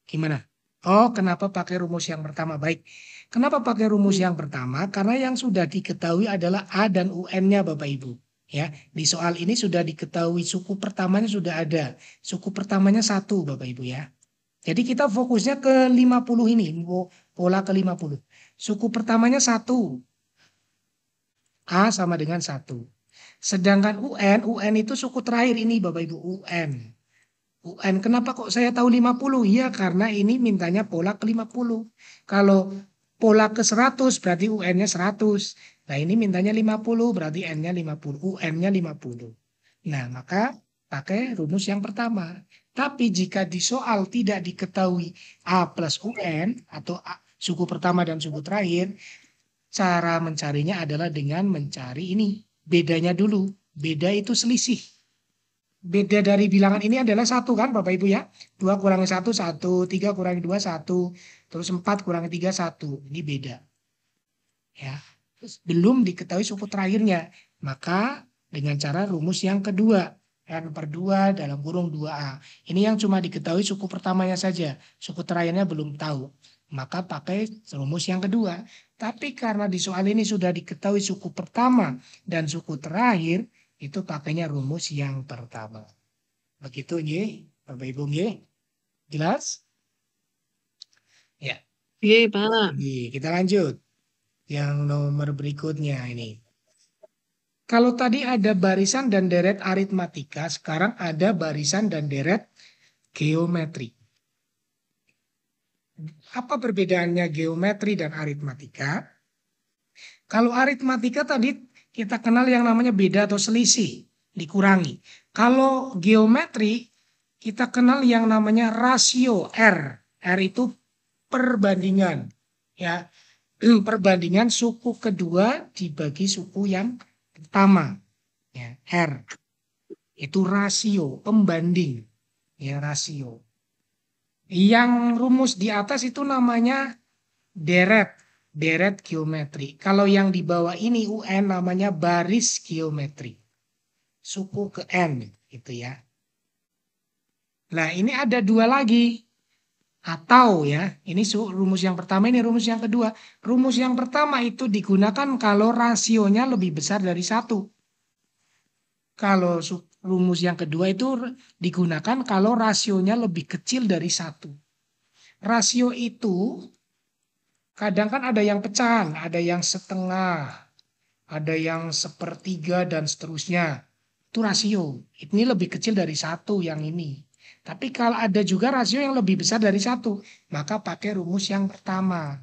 Gimana? Oh, kenapa pakai rumus yang pertama? Baik. Kenapa pakai rumus yang pertama? Karena yang sudah diketahui adalah A dan UN-nya Bapak Ibu. Ya, di soal ini sudah diketahui suku pertamanya sudah ada. Suku pertamanya 1 Bapak Ibu ya. Jadi kita fokusnya ke 50 ini, pola ke 50. Suku pertamanya 1. A sama dengan 1. Sedangkan UN itu suku terakhir ini Bapak Ibu, UN. Kenapa kok saya tahu 50? Ya karena ini mintanya pola ke 50. Kalau pola ke 100 berarti UN-nya 100. Nah ini mintanya 50 berarti N-nya 50, UN-nya 50. Nah maka pakai rumus yang pertama. Tapi jika di soal tidak diketahui A plus UN atau A, suku pertama dan suku terakhir, cara mencarinya adalah dengan mencari ini. Bedanya dulu. Beda itu selisih. Beda dari bilangan ini adalah 1 kan Bapak Ibu ya. 2 kurangi 1, 1. 3 kurangi 2, 1. Terus 4 kurangi 3, 1. Ini beda. Ya. Terus belum diketahui suku terakhirnya. Maka dengan cara rumus yang kedua. N per 2 dalam kurung 2A. Ini yang cuma diketahui suku pertamanya saja. Suku terakhirnya belum tahu. Maka pakai rumus yang kedua. Tapi karena di soal ini sudah diketahui suku pertama dan suku terakhir, itu pakainya rumus yang pertama. Begitu nggih, Bapak Ibu nggih? Jelas? Ya. Iya, Pak. Kita lanjut. Yang nomor berikutnya ini. Kalau tadi ada barisan dan deret aritmatika, sekarang ada barisan dan deret geometri. Apa perbedaannya geometri dan aritmatika? Kalau aritmatika tadi kita kenal yang namanya beda atau selisih, dikurangi. Kalau geometri kita kenal yang namanya rasio R. R itu perbandingan. Ya, perbandingan suku kedua dibagi suku yang pertama. Ya, R. Itu rasio, pembanding. Ya, rasio. Yang rumus di atas itu namanya deret geometri. Kalau yang di bawah ini UN namanya baris geometri. Suku ke N gitu ya. Nah, ini ada 2 lagi. Atau ya, ini rumus yang pertama, ini rumus yang kedua. Rumus yang pertama itu digunakan kalau rasionya lebih besar dari 1. Kalau rumus yang kedua itu digunakan kalau rasionya lebih kecil dari 1. Rasio itu kadang kan ada yang pecahan, ada yang setengah, ada yang sepertiga dan seterusnya. Itu rasio. Ini lebih kecil dari 1 yang ini. Tapi kalau ada juga rasio yang lebih besar dari 1, maka pakai rumus yang pertama.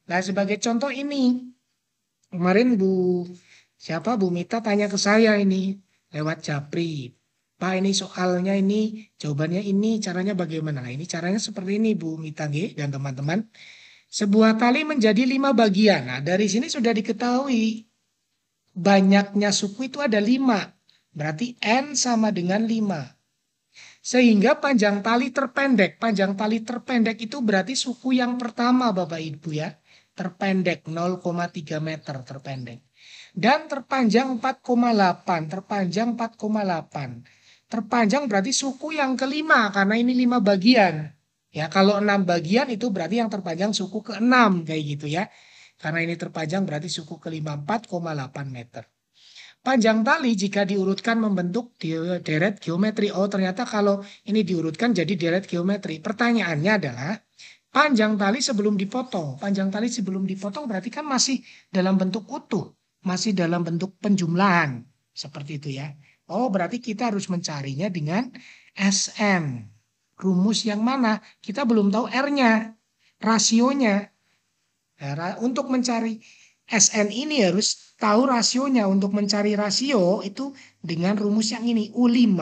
Nah, sebagai contoh ini, kemarin Bu Mita tanya ke saya ini lewat Japri. Pak, ini soalnya ini, jawabannya ini, caranya bagaimana? Nah, ini caranya seperti ini Bu Mita dan teman-teman. Sebuah tali menjadi 5 bagian. Nah, dari sini sudah diketahui banyaknya suku itu ada 5. Berarti N sama dengan 5. Sehingga panjang tali terpendek. Panjang tali terpendek itu berarti suku yang pertama Bapak Ibu ya. Terpendek 0,3 meter terpendek. Dan terpanjang 4,8. Terpanjang 4,8. Terpanjang berarti suku yang kelima karena ini 5 bagian. Ya, kalau 6 bagian itu berarti yang terpanjang suku ke-6 kayak gitu ya. Karena ini terpanjang berarti suku kelima 4,8 meter. Panjang tali jika diurutkan membentuk deret geometri. Oh, ternyata kalau ini diurutkan jadi deret geometri. Pertanyaannya adalah panjang tali sebelum dipotong. Panjang tali sebelum dipotong berarti kan masih dalam bentuk utuh. Masih dalam bentuk penjumlahan. Seperti itu ya. Oh, berarti kita harus mencarinya dengan SN. Rumus yang mana? Kita belum tahu R-nya. Rasionya. Nah, untuk mencari SN ini harus tahu rasionya. Untuk mencari rasio itu dengan rumus yang ini. U5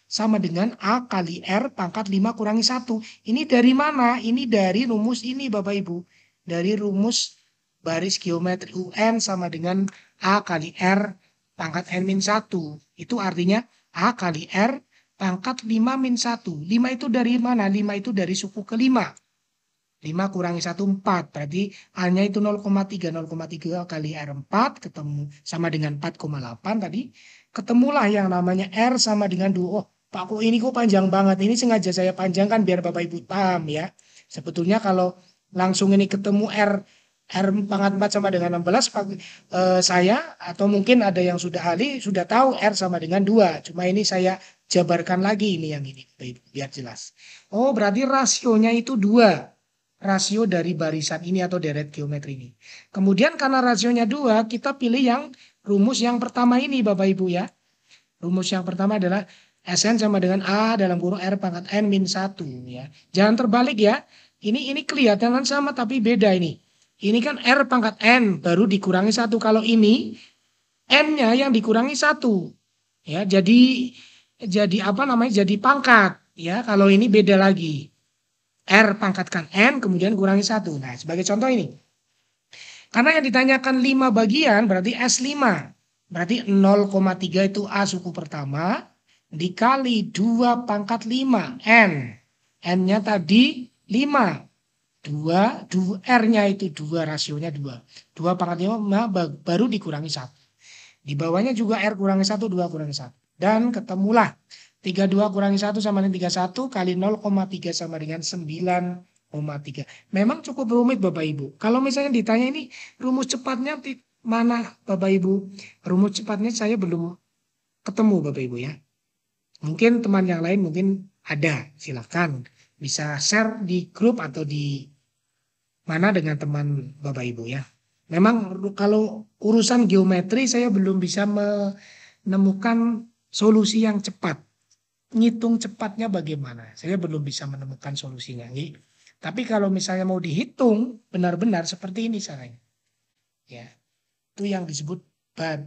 sama dengan A kali R pangkat 5 kurangi 1. Ini dari mana? Ini dari rumus ini Bapak Ibu. Dari rumus baris geometri UN sama dengan A kali R pangkat N-1. Itu artinya A kali R pangkat 5 min 1. 5 itu dari mana? 5 itu dari suku kelima. 5 kurangi 1, 4. Berarti A-nya itu 0,3. 0,3 kali R4 ketemu sama dengan 4,8 tadi. Ketemulah yang namanya R sama dengan 2. Oh, Pak, kok ini kok panjang banget. Ini sengaja saya panjangkan biar Bapak Ibu paham ya. Sebetulnya kalau langsung ini ketemu R pangkat 4 sama dengan 16, saya atau mungkin ada yang sudah ahli sudah tahu R sama dengan 2. Cuma ini saya jabarkan lagi ini yang ini biar jelas. Oh, berarti rasionya itu 2. Rasio dari barisan ini atau deret geometri ini. Kemudian karena rasionya 2, kita pilih yang rumus yang pertama ini Bapak Ibu ya. Rumus yang pertama adalah Sn sama dengan A dalam kurung R pangkat N min 1 ya. Jangan terbalik ya. Ini kelihatan sama tapi beda ini. Ini kan R pangkat N baru dikurangi 1. Kalau ini N-nya yang dikurangi 1. Ya, jadi apa namanya? Jadi pangkat ya. Kalau ini beda lagi. R pangkatkan N, kemudian kurangi 1. Nah, sebagai contoh ini. Karena yang ditanyakan 5 bagian, berarti S5. Berarti 0,3 itu A suku pertama, dikali 2 pangkat 5, N. N-nya tadi 5. 2 R-nya itu 2, rasionya 2. 2 pangkat 5 baru dikurangi 1. Di bawahnya juga R kurangi 1, 2 kurangi 1. Dan ketemulah 32 kurangi 1 sama dengan 31 kali 0,3 sama dengan 9,3. Memang cukup rumit Bapak Ibu. Kalau misalnya ditanya ini rumus cepatnya mana Bapak Ibu? Rumus cepatnya saya belum ketemu Bapak Ibu ya. Mungkin teman yang lain mungkin ada. Silakan bisa share di grup atau di mana dengan teman Bapak Ibu ya. Memang kalau urusan geometri saya belum bisa menemukan solusi yang cepat. Ngitung cepatnya bagaimana? Saya belum bisa menemukan solusinya. Tapi kalau misalnya mau dihitung benar-benar seperti ini caranya. Ya, itu yang disebut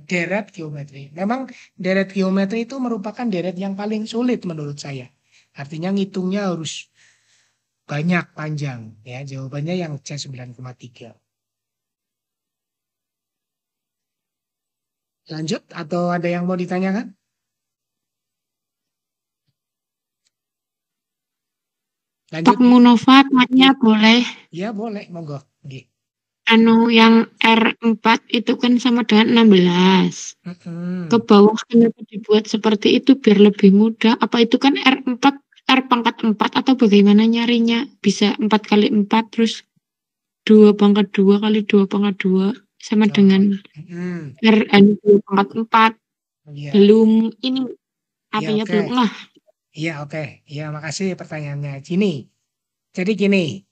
deret geometri. Memang deret geometri itu merupakan deret yang paling sulit menurut saya. Artinya ngitungnya harus banyak panjang. Ya, jawabannya yang C 9,3. Lanjut atau ada yang mau ditanyakan? Lanjut. Pak Munova tanya boleh. Ya boleh, monggo. Yang R4 itu kan sama dengan 16. Ke bawah kenapa dibuat seperti itu biar lebih mudah? Apa itu kan R4, R pangkat 4 atau bagaimana nyarinya? Bisa 4 kali 4 terus 2 pangkat 2 kali 2 pangkat 2 sama dengan Rn 2 pangkat 4. Ya. Belum ini artinya ya, belum lah. Iya, oke. Ya, makasih pertanyaannya. Jadi gini,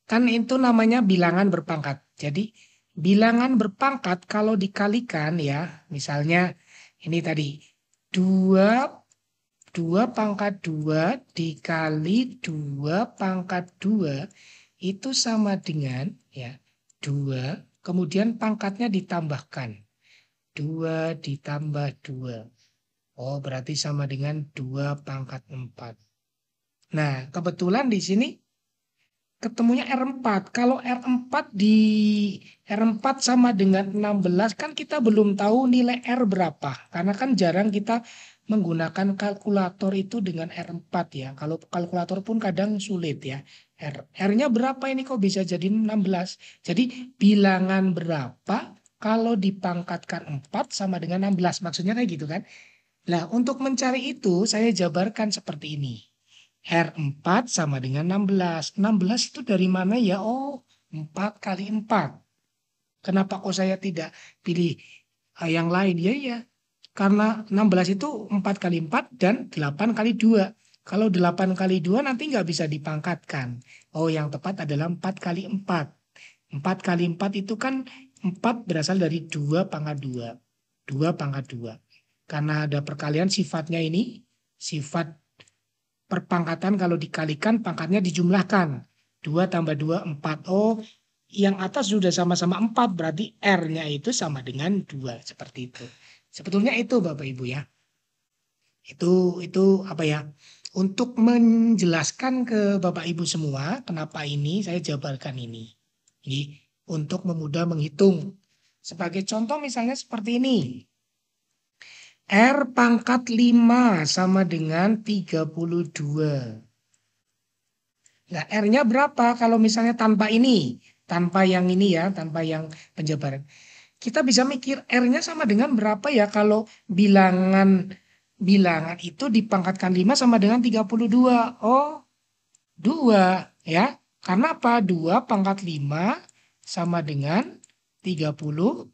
kan itu namanya bilangan berpangkat. Jadi bilangan berpangkat kalau dikalikan ya, misalnya ini tadi 2 pangkat 2 dikali 2 pangkat 2 itu sama dengan ya 2, kemudian pangkatnya ditambahkan. 2 ditambah 2. Oh, berarti sama dengan 2 pangkat 4. Nah, kebetulan di sini ketemunya R4. Kalau R4 sama dengan 16 kan kita belum tahu nilai R berapa. Karena kan jarang kita menggunakan kalkulator itu dengan R4 ya. Kalau kalkulator pun kadang sulit ya. R-nya berapa ini kok bisa jadi 16? Jadi bilangan berapa kalau dipangkatkan 4 sama dengan 16? Maksudnya kayak gitu kan? Nah, untuk mencari itu saya jabarkan seperti ini. R4 sama dengan 16. 16 itu dari mana ya? Oh, 4 kali 4. Kenapa kok saya tidak pilih yang lain? Ya. Karena 16 itu 4 kali 4 dan 8 kali 2. Kalau 8 kali 2 nanti nggak bisa dipangkatkan. Oh, yang tepat adalah 4 kali 4. 4 kali 4 itu kan 4 berasal dari 2 pangkat 2. 2 pangkat 2. Karena ada perkalian sifatnya ini, sifat perpangkatan kalau dikalikan pangkatnya dijumlahkan. 2 tambah 2, 4. Oh, yang atas sudah sama-sama 4, berarti R-nya itu sama dengan 2. Seperti itu. Sebetulnya itu Bapak Ibu ya. Itu apa ya? Untuk menjelaskan ke Bapak Ibu semua kenapa ini saya jabarkan ini. Jadi untuk memudah menghitung. Sebagai contoh misalnya seperti ini. R pangkat 5 sama dengan 32. Nah, R-nya berapa kalau misalnya tanpa ini? Tanpa yang ini ya, tanpa yang penjabaran. Kita bisa mikir R-nya sama dengan berapa ya kalau bilangan itu dipangkatkan 5 sama dengan 32. Oh, 2 ya. Karena apa? 2 pangkat 5 sama dengan 32.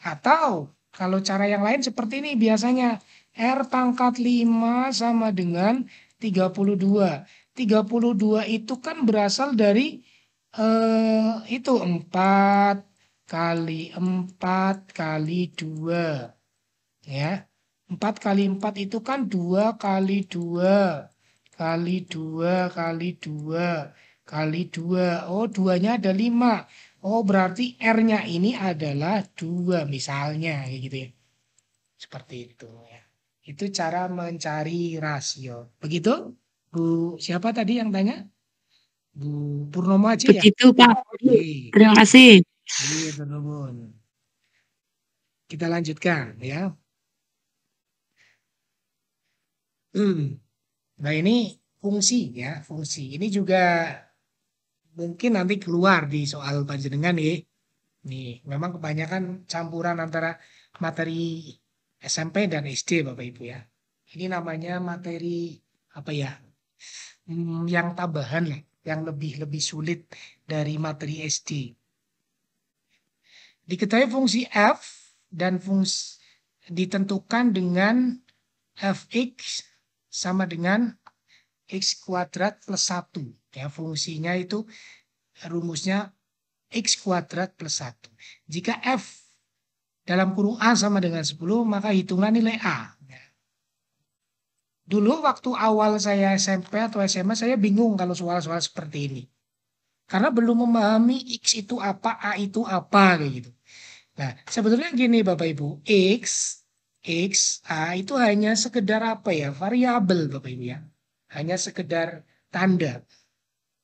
Atau kalau cara yang lain seperti ini biasanya R pangkat 5 sama dengan 32. 32 itu kan berasal dari itu 4 kali 4 kali 2. Ya. 4 kali 4 itu kan 2 kali 2 kali 2 kali 2 kali 2. Oh, 2-nya ada 5. Oh, berarti R-nya ini adalah 2 misalnya kayak gitu ya. Seperti itu ya. Itu cara mencari rasio. Begitu? Bu, siapa tadi yang tanya? Bu Purnomo aja ya? Begitu, Pak. Oke. Terima kasih. Iya, teman. Kita lanjutkan ya. Nah, ini fungsi ya, fungsi. Ini juga mungkin nanti keluar di soal panjenengan ya. Nih, memang kebanyakan campuran antara materi SMP dan SD Bapak Ibu ya. Ini namanya materi apa ya? Yang tambahan lah, yang lebih lebih sulit dari materi SD. Diketahui fungsi f dan fungsi ditentukan dengan fx sama dengan x kuadrat plus 1. Ya, fungsinya itu rumusnya x kuadrat plus 1. Jika f dalam kurung A sama dengan 10, maka hitungan nilai A. Dulu waktu awal saya SMP atau SMA, saya bingung kalau soal-soal seperti ini. Karena belum memahami X itu apa, A itu apa, kayak gitu. Nah, sebetulnya gini Bapak Ibu, X, A itu hanya sekedar apa ya, variabel Bapak Ibu ya. Hanya sekedar tanda.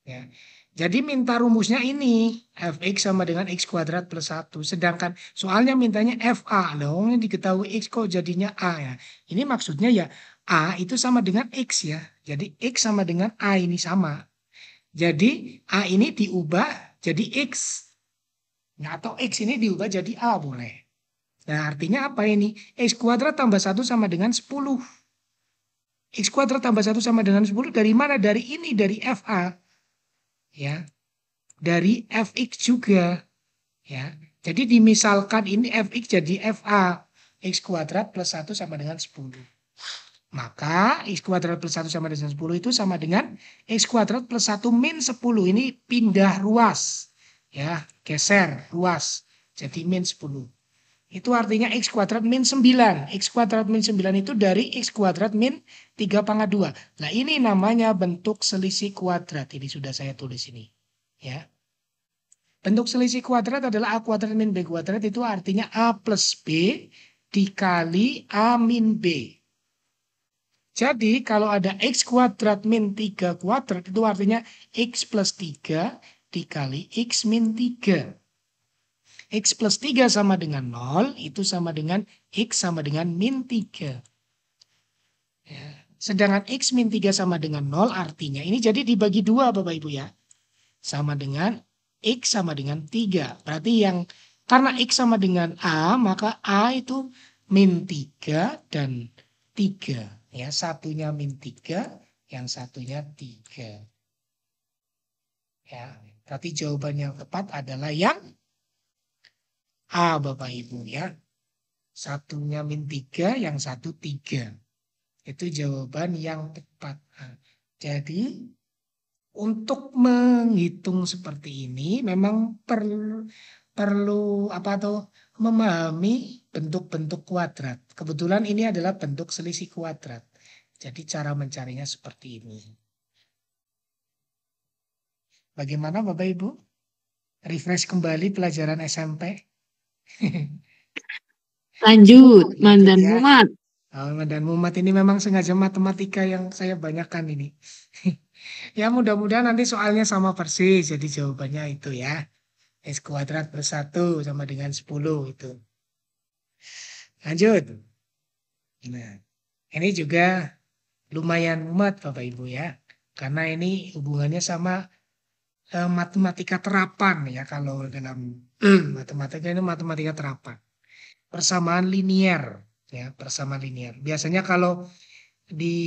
Ya. Jadi minta rumusnya ini, fx sama dengan x kuadrat plus 1. Sedangkan soalnya mintanya fa. Loh, ini diketahui x kok jadinya a ya. Ini maksudnya ya a itu sama dengan x ya. Jadi x sama dengan a ini sama. Jadi a ini diubah jadi x. Nah, atau x ini diubah jadi a boleh. Nah, artinya apa ini? X kuadrat tambah 1 sama dengan 10. X kuadrat tambah 1 sama dengan 10 dari mana? Dari ini, dari fa. Ya, dari fx juga ya. Jadi dimisalkan ini fx jadi fa, x kuadrat plus 1 sama dengan 10. Maka x kuadrat plus 1 sama dengan 10 itu sama dengan x kuadrat plus 1 min 10. Ini pindah ruas. Ya, geser ruas. Jadi min 10. Itu artinya x kuadrat min 9. X kuadrat min 9 itu dari x kuadrat min 3 pangkat 2. Nah, ini namanya bentuk selisih kuadrat. Ini sudah saya tulis ini. Ya. Bentuk selisih kuadrat adalah A kuadrat min B kuadrat, itu artinya A plus B dikali A min B. Jadi kalau ada X kuadrat min 3 kuadrat itu artinya X plus 3 dikali X min 3. X plus 3 sama dengan 0, itu sama dengan X sama dengan min 3. Ya. Sedangkan X min 3 sama dengan 0 artinya ini jadi dibagi 2 Bapak Ibu ya. Sama dengan X sama dengan 3. Berarti yang karena X sama dengan A, maka A itu min 3 dan 3. Ya, satunya min 3, yang satunya 3. Ya, berarti jawaban yang tepat adalah yang A Bapak Ibu ya. Satunya min 3, yang satu 3. Itu jawaban yang tepat. Nah, jadi untuk menghitung seperti ini memang perlu apa tuh memahami bentuk-bentuk kuadrat. Kebetulan ini adalah bentuk selisih kuadrat. Jadi cara mencarinya seperti ini. Bagaimana Bapak Ibu? Refresh kembali pelajaran SMP. Lanjut, mandan ya. mumat. Dan mumat ini memang sengaja matematika yang saya banyakkan ini. Ya mudah-mudahan nanti soalnya sama persis. Jadi jawabannya itu ya. X kuadrat plus 1 sama dengan 10 itu. Lanjut. Nah, ini juga lumayan mumat Bapak Ibu ya. Karena ini hubungannya sama matematika terapan ya. Kalau dalam matematika ini matematika terapan. Persamaan linear ya, persamaan linear. Biasanya kalau di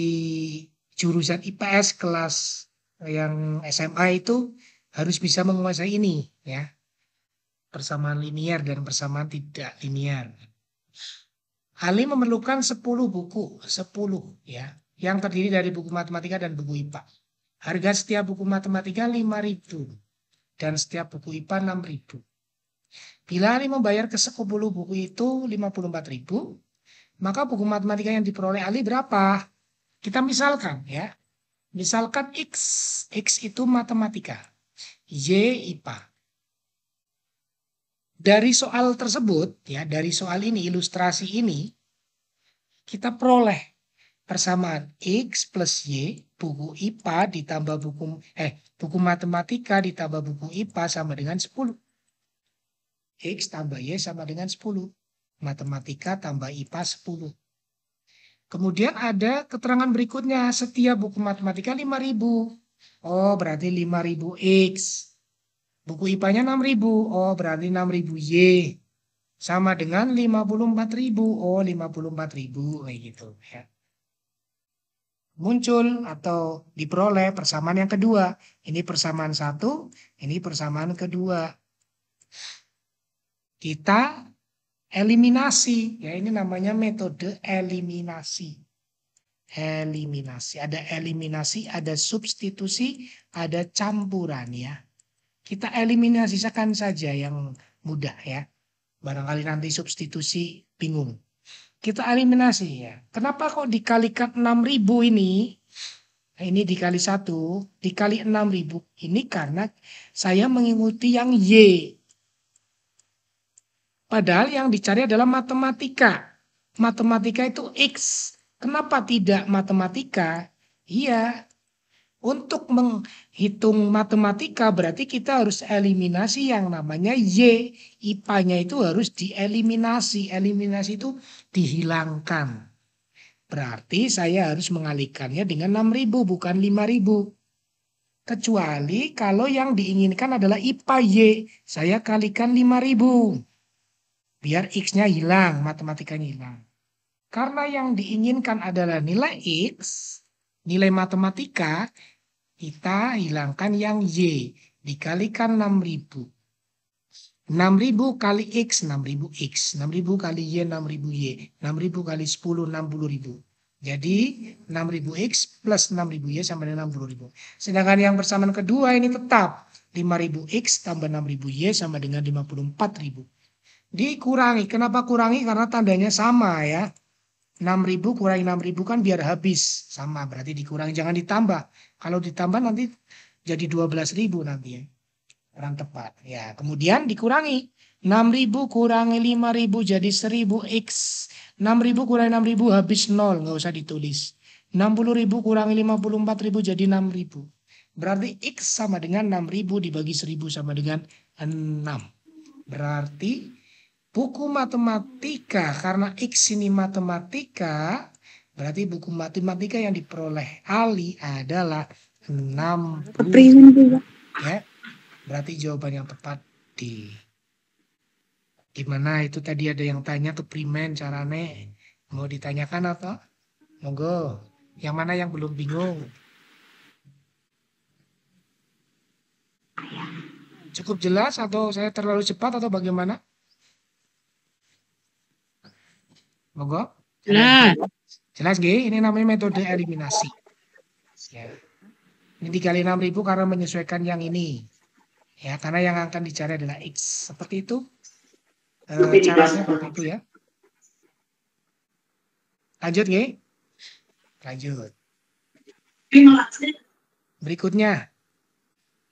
jurusan IPS kelas yang SMA itu harus bisa menguasai ini ya. Persamaan linear dan persamaan tidak linear. Ali memerlukan 10 buku, 10 ya, yang terdiri dari buku matematika dan buku IPA. Harga setiap buku matematika 5.000 dan setiap buku IPA 6.000. Bila Ali membayar ke 10 buku itu 54.000, maka buku matematika yang diperoleh Ali berapa? Kita misalkan ya. Misalkan X itu matematika, Y IPA. Dari soal tersebut, ya, dari soal ini, ilustrasi ini, kita peroleh persamaan X plus Y, buku IPA ditambah buku matematika ditambah buku IPA sama dengan 10. X tambah Y sama dengan 10. Matematika tambah IPA 10. Kemudian ada keterangan berikutnya, setiap buku matematika 5.000. Oh, berarti 5.000 X. Buku IPA-nya 6.000. Oh, berarti 6.000 Y. Sama dengan 54.000. Oh, 54.000. Kayak gitu ya. Muncul atau diperoleh persamaan yang kedua. Ini persamaan satu, ini persamaan kedua. Kita eliminasi. Ya, ini namanya metode eliminasi. Eliminasi. Ada eliminasi, ada substitusi, ada campuran ya. Kita eliminasikan saja yang mudah ya. Barangkali nanti substitusi bingung. Kita eliminasi ya. Kenapa kok dikalikan 6.000 ini? Nah, ini dikali 1, dikali 6.000. Ini karena saya mengikuti yang Y. Padahal yang dicari adalah matematika. Matematika itu X. Kenapa tidak matematika? Iya. Untuk menghitung matematika berarti kita harus eliminasi yang namanya Y. IPA-nya itu harus dieliminasi. Eliminasi itu dihilangkan. Berarti saya harus mengalihkannya dengan 6.000 bukan 5.000. Kecuali kalau yang diinginkan adalah IPA Y. Saya kalikan 5.000. Biar X-nya hilang, matematikanya hilang. Karena yang diinginkan adalah nilai X, nilai matematika, kita hilangkan yang Y, dikalikan 6.000. 6.000 kali X, 6.000 X. 6.000 kali Y, 6.000 Y. 6.000 kali 10, 60.000. Jadi 6.000 X plus 6.000 Y sama dengan 60.000. Sedangkan yang persamaan kedua ini tetap. 5.000 X tambah 6.000 Y sama dengan 54.000. Dikurangi. Kenapa kurangi? Karena tandanya sama ya. 6.000 kurangi 6.000 kan biar habis. Sama, berarti dikurangi. Jangan ditambah. Kalau ditambah nanti jadi 12.000 nanti ya. Kurang tepat. Ya, kemudian dikurangi. 6.000 kurangi 5.000 jadi 1.000 X. 6.000 kurangi 6.000 habis 0. Nggak usah ditulis. 60.000 kurangi 54.000 jadi 6.000. Berarti X sama dengan 6.000 dibagi 1.000 sama dengan 6. Berarti buku matematika, karena X ini matematika, berarti buku matematika yang diperoleh Ali adalah 60. Ya, berarti jawaban yang tepat D. Gimana itu tadi ada yang tanya keprimen carane? Mau ditanyakan atau? Monggo. Yang mana yang belum bingung? Cukup jelas atau saya terlalu cepat atau bagaimana? Monggo. Jelas. Jelas G, ini namanya metode eliminasi. Ya. Ini dikali 6.000 karena menyesuaikan yang ini. Ya, karena yang akan dicari adalah X. Seperti itu caranya Bapak Ibu ya. Lanjut G. Lanjut. Berikutnya.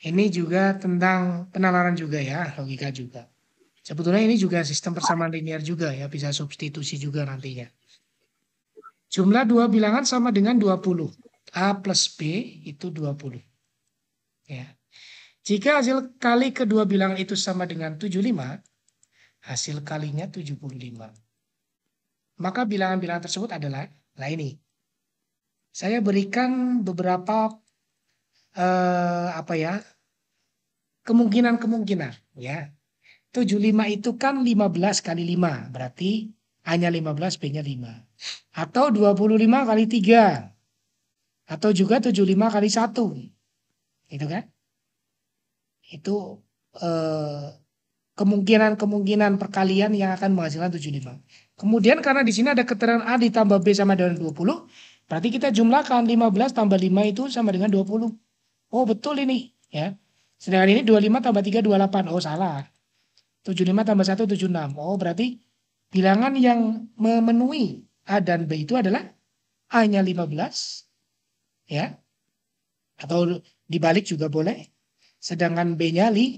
Ini juga tentang penalaran juga ya, logika juga. Sebetulnya ini juga sistem persamaan linear juga ya, bisa substitusi juga nantinya. Jumlah dua bilangan sama dengan 20. A plus B itu 20. Ya. Jika hasil kali kedua bilangan itu sama dengan 75, hasil kalinya 75. Maka bilangan-bilangan tersebut adalah, nah ini, saya berikan beberapa kemungkinan-kemungkinan ya. 75 itu kan 15 kali 5, berarti A-nya 15, B-nya 5. Atau 25 kali 3. Atau juga 75 kali 1. Itu kan? Itu kemungkinan-kemungkinan perkalian yang akan menghasilkan 75. Kemudian karena di sini ada keterangan A ditambah B sama dengan 20, berarti kita jumlahkan 15 tambah 5 itu sama dengan 20. Oh betul ini ya. Sedangkan ini 25 tambah 3 28. Oh salah. 75 tambah 1 76. Oh berarti bilangan yang memenuhi A dan B itu adalah A-nya 15 ya. Atau dibalik juga boleh. Sedangkan B-nya 5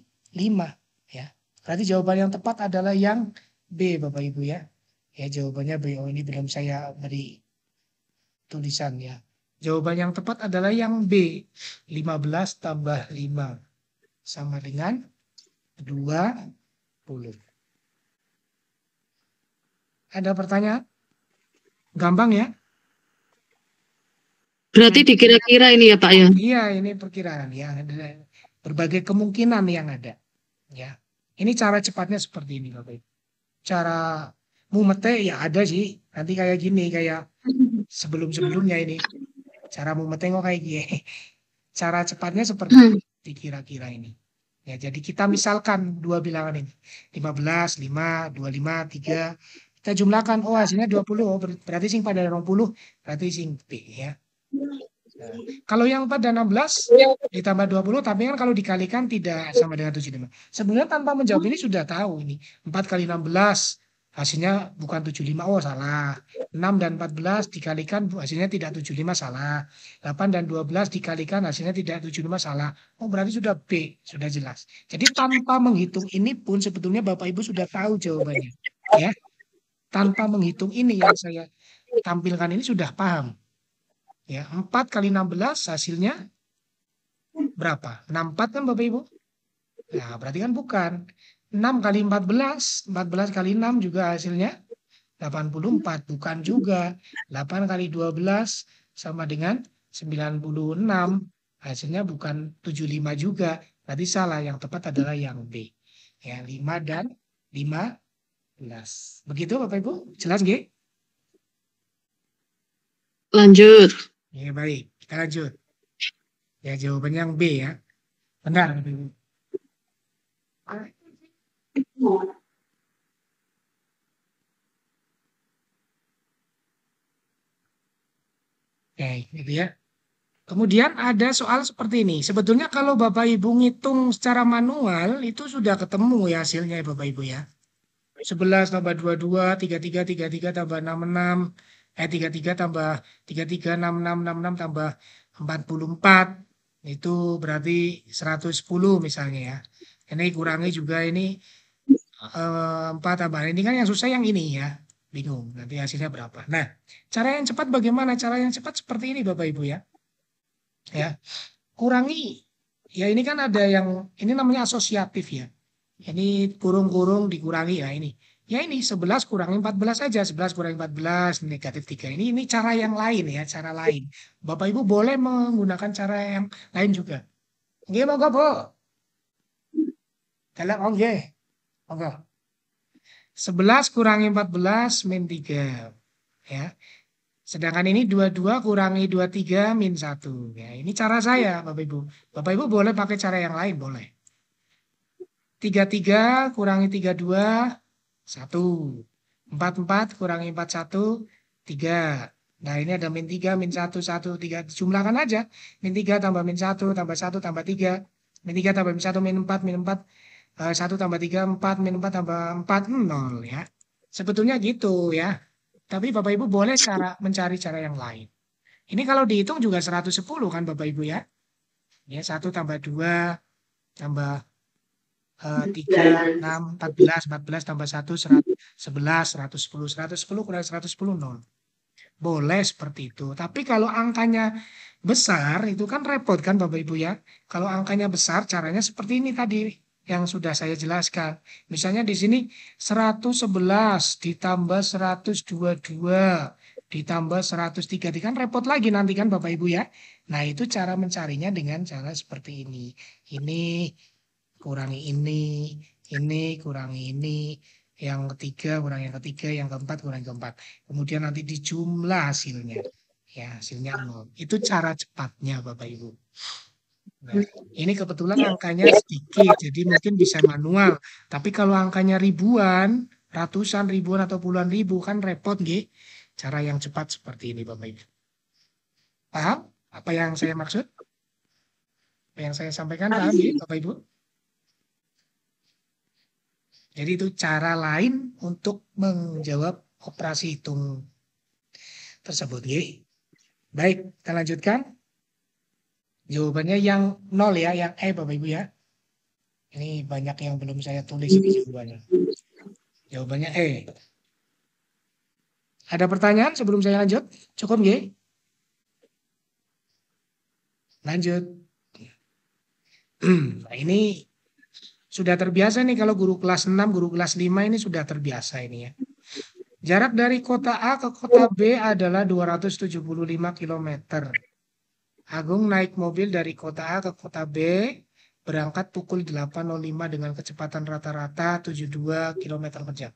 ya. Berarti jawaban yang tepat adalah yang B Bapak Ibu ya. Ya jawabannya B. Oh ini belum saya beri tulisan ya. Jawaban yang tepat adalah yang B. 15 tambah 5 sama dengan 20. Ada pertanyaan? Gampang ya? Berarti dikira-kira ini ya Pak ya? Iya, ini perkiraan ya. Ada berbagai kemungkinan yang ada. Ya, ini cara cepatnya seperti ini Bapak Ibu. Cara mumete ya ada sih. Nanti kayak gini, kayak sebelum-sebelumnya ini. Cara mumete kok kayak gini. Cara cepatnya seperti dikira-kira ini. Ya, jadi kita misalkan dua bilangan ini. 15, 5, 25, 3. Kita jumlahkan, oh hasilnya 20. Oh, berarti sing pada 20, berarti sing B ya. Nah, kalau yang 4 dan 16 ditambah 20, tapi kan kalau dikalikan tidak sama dengan 75. Sebenarnya tanpa menjawab ini sudah tahu ini. 4 kali 16 hasilnya bukan 75. Oh salah. 6 dan 14 dikalikan hasilnya tidak 75 salah. 8 dan 12 dikalikan hasilnya tidak 75 salah. Oh berarti sudah B, sudah jelas. Jadi tanpa menghitung ini pun sebetulnya Bapak Ibu sudah tahu jawabannya. Ya. Tanpa menghitung ini yang saya tampilkan ini sudah paham. Ya, 4 kali 16 hasilnya berapa? 64 kan Bapak Ibu? Nah, berarti kan bukan. 6 kali 14, 14 kali 6 juga hasilnya 84, bukan juga. 8 kali 12 sama dengan 96, hasilnya bukan 75 juga. Berarti salah, yang tepat adalah yang B. Ya, 5 dan 15. Begitu Bapak Ibu? Jelas nggih? Lanjut. Ya, baik. Kita lanjut. Ya, jawabannya yang B ya. Benar, Bapak Ibu. Oke, gitu ya. Kemudian ada soal seperti ini. Sebetulnya kalau Bapak Ibu ngitung secara manual itu sudah ketemu ya hasilnya ya Bapak Ibu ya. 11 tambah 22, 33, 33 tambah 66, 33 tambah 33, 66, 66 tambah 44. Itu berarti 110 misalnya ya. Ini kurangi juga ini 4 tambah ini kan yang susah yang ini ya. Bingung nanti hasilnya berapa. Nah, cara yang cepat bagaimana? Cara yang cepat seperti ini Bapak Ibu ya. Ya, kurangi. Ya ini kan ada yang ini namanya asosiatif ya. Ini kurung-kurung dikurangi ya ini. Ya ini 11 kurangi 14 aja. 11 kurangi 14 negatif 3. Ini cara yang lain ya, cara lain. Bapak Ibu boleh menggunakan cara yang lain juga. Nggih monggo, Bu. Dalam nggih. Monggo. 11 kurangi 14 min 3. Ya. Sedangkan ini 22 kurangi 23 min 1. Ya, ini cara saya, Bapak Ibu. Bapak Ibu boleh pakai cara yang lain, boleh. 33 kurangi 32, 1. 44 kurangi 41, 3. Nah, ini ada min 3, min 1, 1, 3. Jumlahkan aja. Min 3 tambah min 1, tambah 1, tambah 3. Min 3 tambah min 1, min 4, min 4. 1 tambah 3, 4, min 4 tambah 4, 0 ya. Sebetulnya gitu ya. Tapi Bapak Ibu boleh mencari cara yang lain. Ini kalau dihitung juga 110 kan Bapak Ibu ya. Ya 1 tambah 2 tambah 3, 6, 14 tambah 1, 11, 110, 110 kurang 110, 0. Boleh seperti itu. Tapi kalau angkanya besar, itu kan repot kan Bapak Ibu ya. Kalau angkanya besar, caranya seperti ini tadi yang sudah saya jelaskan. Misalnya di sini 111 ditambah 122 ditambah 103. Kan repot lagi nanti kan Bapak Ibu ya. Nah itu cara mencarinya dengan cara seperti ini. Ini kurangi ini kurangi ini, yang ketiga kurangi yang ketiga, yang keempat kurangi keempat. Kemudian nanti dijumlah hasilnya. Ya, hasilnya 0. Itu cara cepatnya Bapak Ibu. Nah, ini kebetulan angkanya sedikit, jadi mungkin bisa manual. Tapi kalau angkanya ribuan, ratusan ribuan atau puluhan ribu kan repot nggih. Cara yang cepat seperti ini Bapak Ibu. Paham apa yang saya maksud? Apa yang saya sampaikan paham nggih Bapak Ibu? Jadi itu cara lain untuk menjawab operasi hitung tersebut. Baik, kita lanjutkan. Jawabannya yang 0 ya, yang E Bapak Ibu ya. Ini banyak yang belum saya tulis ini jawabannya. Jawabannya E. Ada pertanyaan sebelum saya lanjut? Cukup nggih? Lanjut. Nah, ini sudah terbiasa nih kalau guru kelas 6, guru kelas 5 ini sudah terbiasa ini ya. Jarak dari kota A ke kota B adalah 275 km. Agung naik mobil dari kota A ke kota B, berangkat pukul 8.05 dengan kecepatan rata-rata 72 km per jam.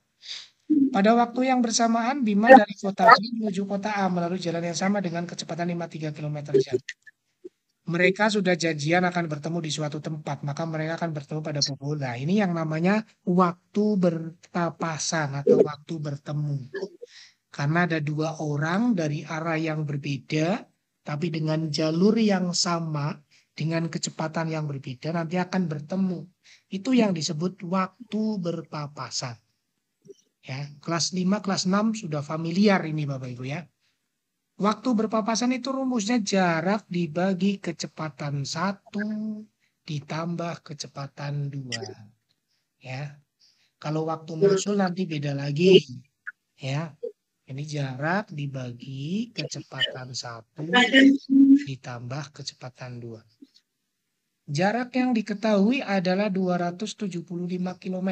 Pada waktu yang bersamaan, Bima dari kota B menuju kota A melalui jalan yang sama dengan kecepatan 53 km per jam. Mereka sudah janjian akan bertemu di suatu tempat, maka mereka akan bertemu pada pukul. Nah, ini yang namanya waktu berpapasan atau waktu bertemu. Karena ada dua orang dari arah yang berbeda, tapi dengan jalur yang sama, dengan kecepatan yang berbeda, nanti akan bertemu. Itu yang disebut waktu berpapasan. Ya, kelas 5, kelas 6 sudah familiar ini Bapak Ibu ya. Waktu berpapasan itu rumusnya jarak dibagi kecepatan 1 ditambah kecepatan 2. Ya. Kalau waktu menyusul nanti beda lagi. Ya. Ini jarak dibagi kecepatan 1 ditambah kecepatan 2. Jarak yang diketahui adalah 275 km.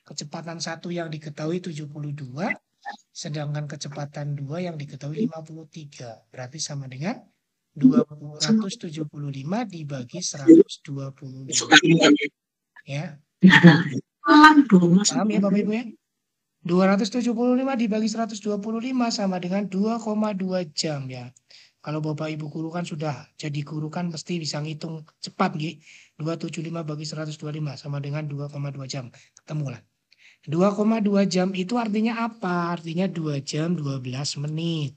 Kecepatan 1 yang diketahui 72. Sedangkan kecepatan 2 yang diketahui 53. Berarti sama dengan 275 dibagi 125. Ya. Paham ya Bapak Ibu ya? 275 dibagi 125 sama dengan 2,2 jam ya. Kalau Bapak Ibu guru kan sudah jadi guru kan mesti bisa ngitung cepat gitu. 275 bagi 125 sama dengan 2,2 jam. Ketemu lah. 2,2 jam itu artinya apa? Artinya 2 jam 12 menit.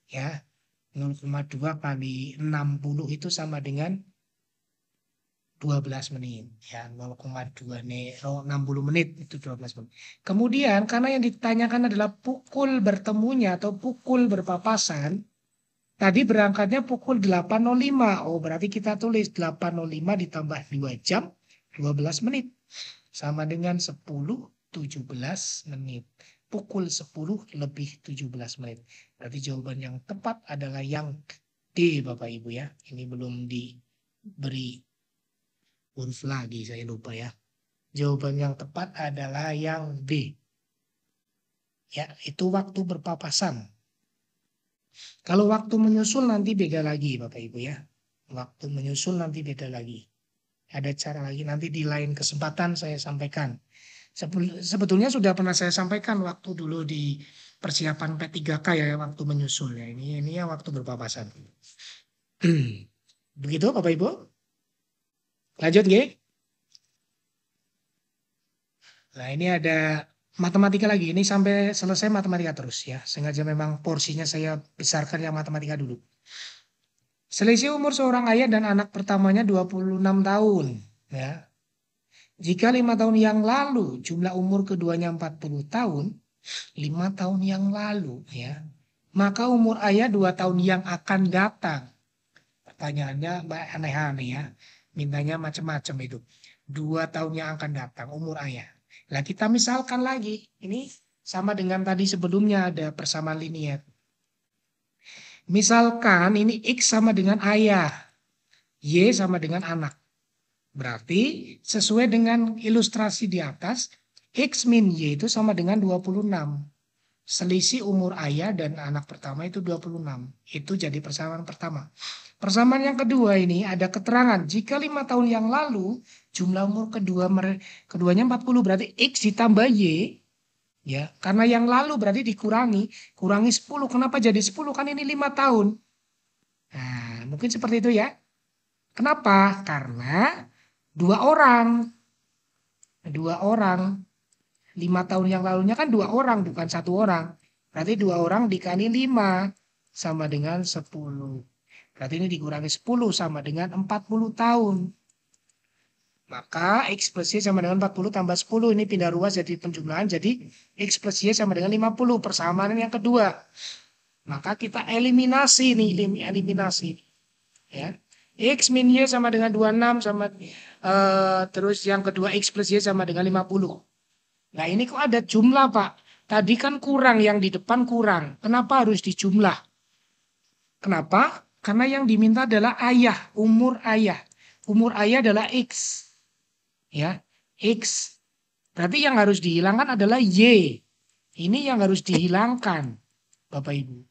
Ya. 0,2 kali 60 itu sama dengan 12 menit. Ya, 0,2 nih, 60 menit itu 12 menit. Kemudian karena yang ditanyakan adalah pukul bertemunya atau pukul berpapasan, tadi berangkatnya pukul 8.05. Oh, berarti kita tulis 8.05 ditambah 2 jam 12 menit. Sama dengan 10:17 menit. Pukul 10 lebih 17 menit. Berarti jawaban yang tepat adalah yang D Bapak Ibu ya. Ini belum diberi huruf lagi, saya lupa ya. Jawaban yang tepat adalah yang B. Ya, itu waktu berpapasan. Kalau waktu menyusul nanti beda lagi Bapak Ibu ya. Waktu menyusul nanti beda lagi. Ada cara lagi nanti di lain kesempatan saya sampaikan. Sebetulnya sudah pernah saya sampaikan waktu dulu di persiapan P3K ya, waktu menyusul ya. Ini ya waktu berpapasan. Begitu Bapak Ibu? Lanjut nggih? Nah, ini ada matematika lagi. Ini sampai selesai matematika terus ya. Sengaja memang porsinya saya besarkan yang matematika dulu. Selisih umur seorang ayah dan anak pertamanya 26 tahun. Ya. Jika 5 tahun yang lalu jumlah umur keduanya 40 tahun, 5 tahun yang lalu ya, maka umur ayah 2 tahun yang akan datang. Pertanyaannya aneh-aneh ya. Mintanya macam-macam itu. 2 tahun yang akan datang, umur ayah. Nah, kita misalkan lagi, ini sama dengan tadi sebelumnya ada persamaan linier. Misalkan ini X sama dengan ayah, Y sama dengan anak. Berarti sesuai dengan ilustrasi di atas, X min Y itu sama dengan 26. Selisih umur ayah dan anak pertama itu 26. Itu jadi persamaan pertama. Persamaan yang kedua ini ada keterangan. Jika 5 tahun yang lalu jumlah umur keduanya 40, berarti X ditambah Y. Ya, karena yang lalu berarti kurangi 10. Kenapa jadi 10? Kan ini 5 tahun. Nah, mungkin seperti itu ya. Kenapa? Karena dua orang. 5 tahun yang lalunya kan 2 orang, bukan 1 orang. Berarti 2 orang dikali 5 sama dengan 10. Berarti ini dikurangi 10 sama dengan 40 tahun. Maka X plus Y sama dengan 40 tambah 10. Ini pindah ruas jadi penjumlahan. Jadi X plus Y sama dengan 50. Persamaan yang kedua. Maka kita eliminasi nih. Eliminasi. Ya. X min Y sama dengan 26. Terus yang kedua X plus Y sama dengan 50. Nah ini kok ada jumlah Pak. Tadi kan kurang, yang di depan kurang. Kenapa harus dijumlah? Kenapa? Karena yang diminta adalah ayah, umur ayah. Umur ayah adalah X. Ya, X. Berarti yang harus dihilangkan adalah Y. Ini yang harus dihilangkan, Bapak Ibu.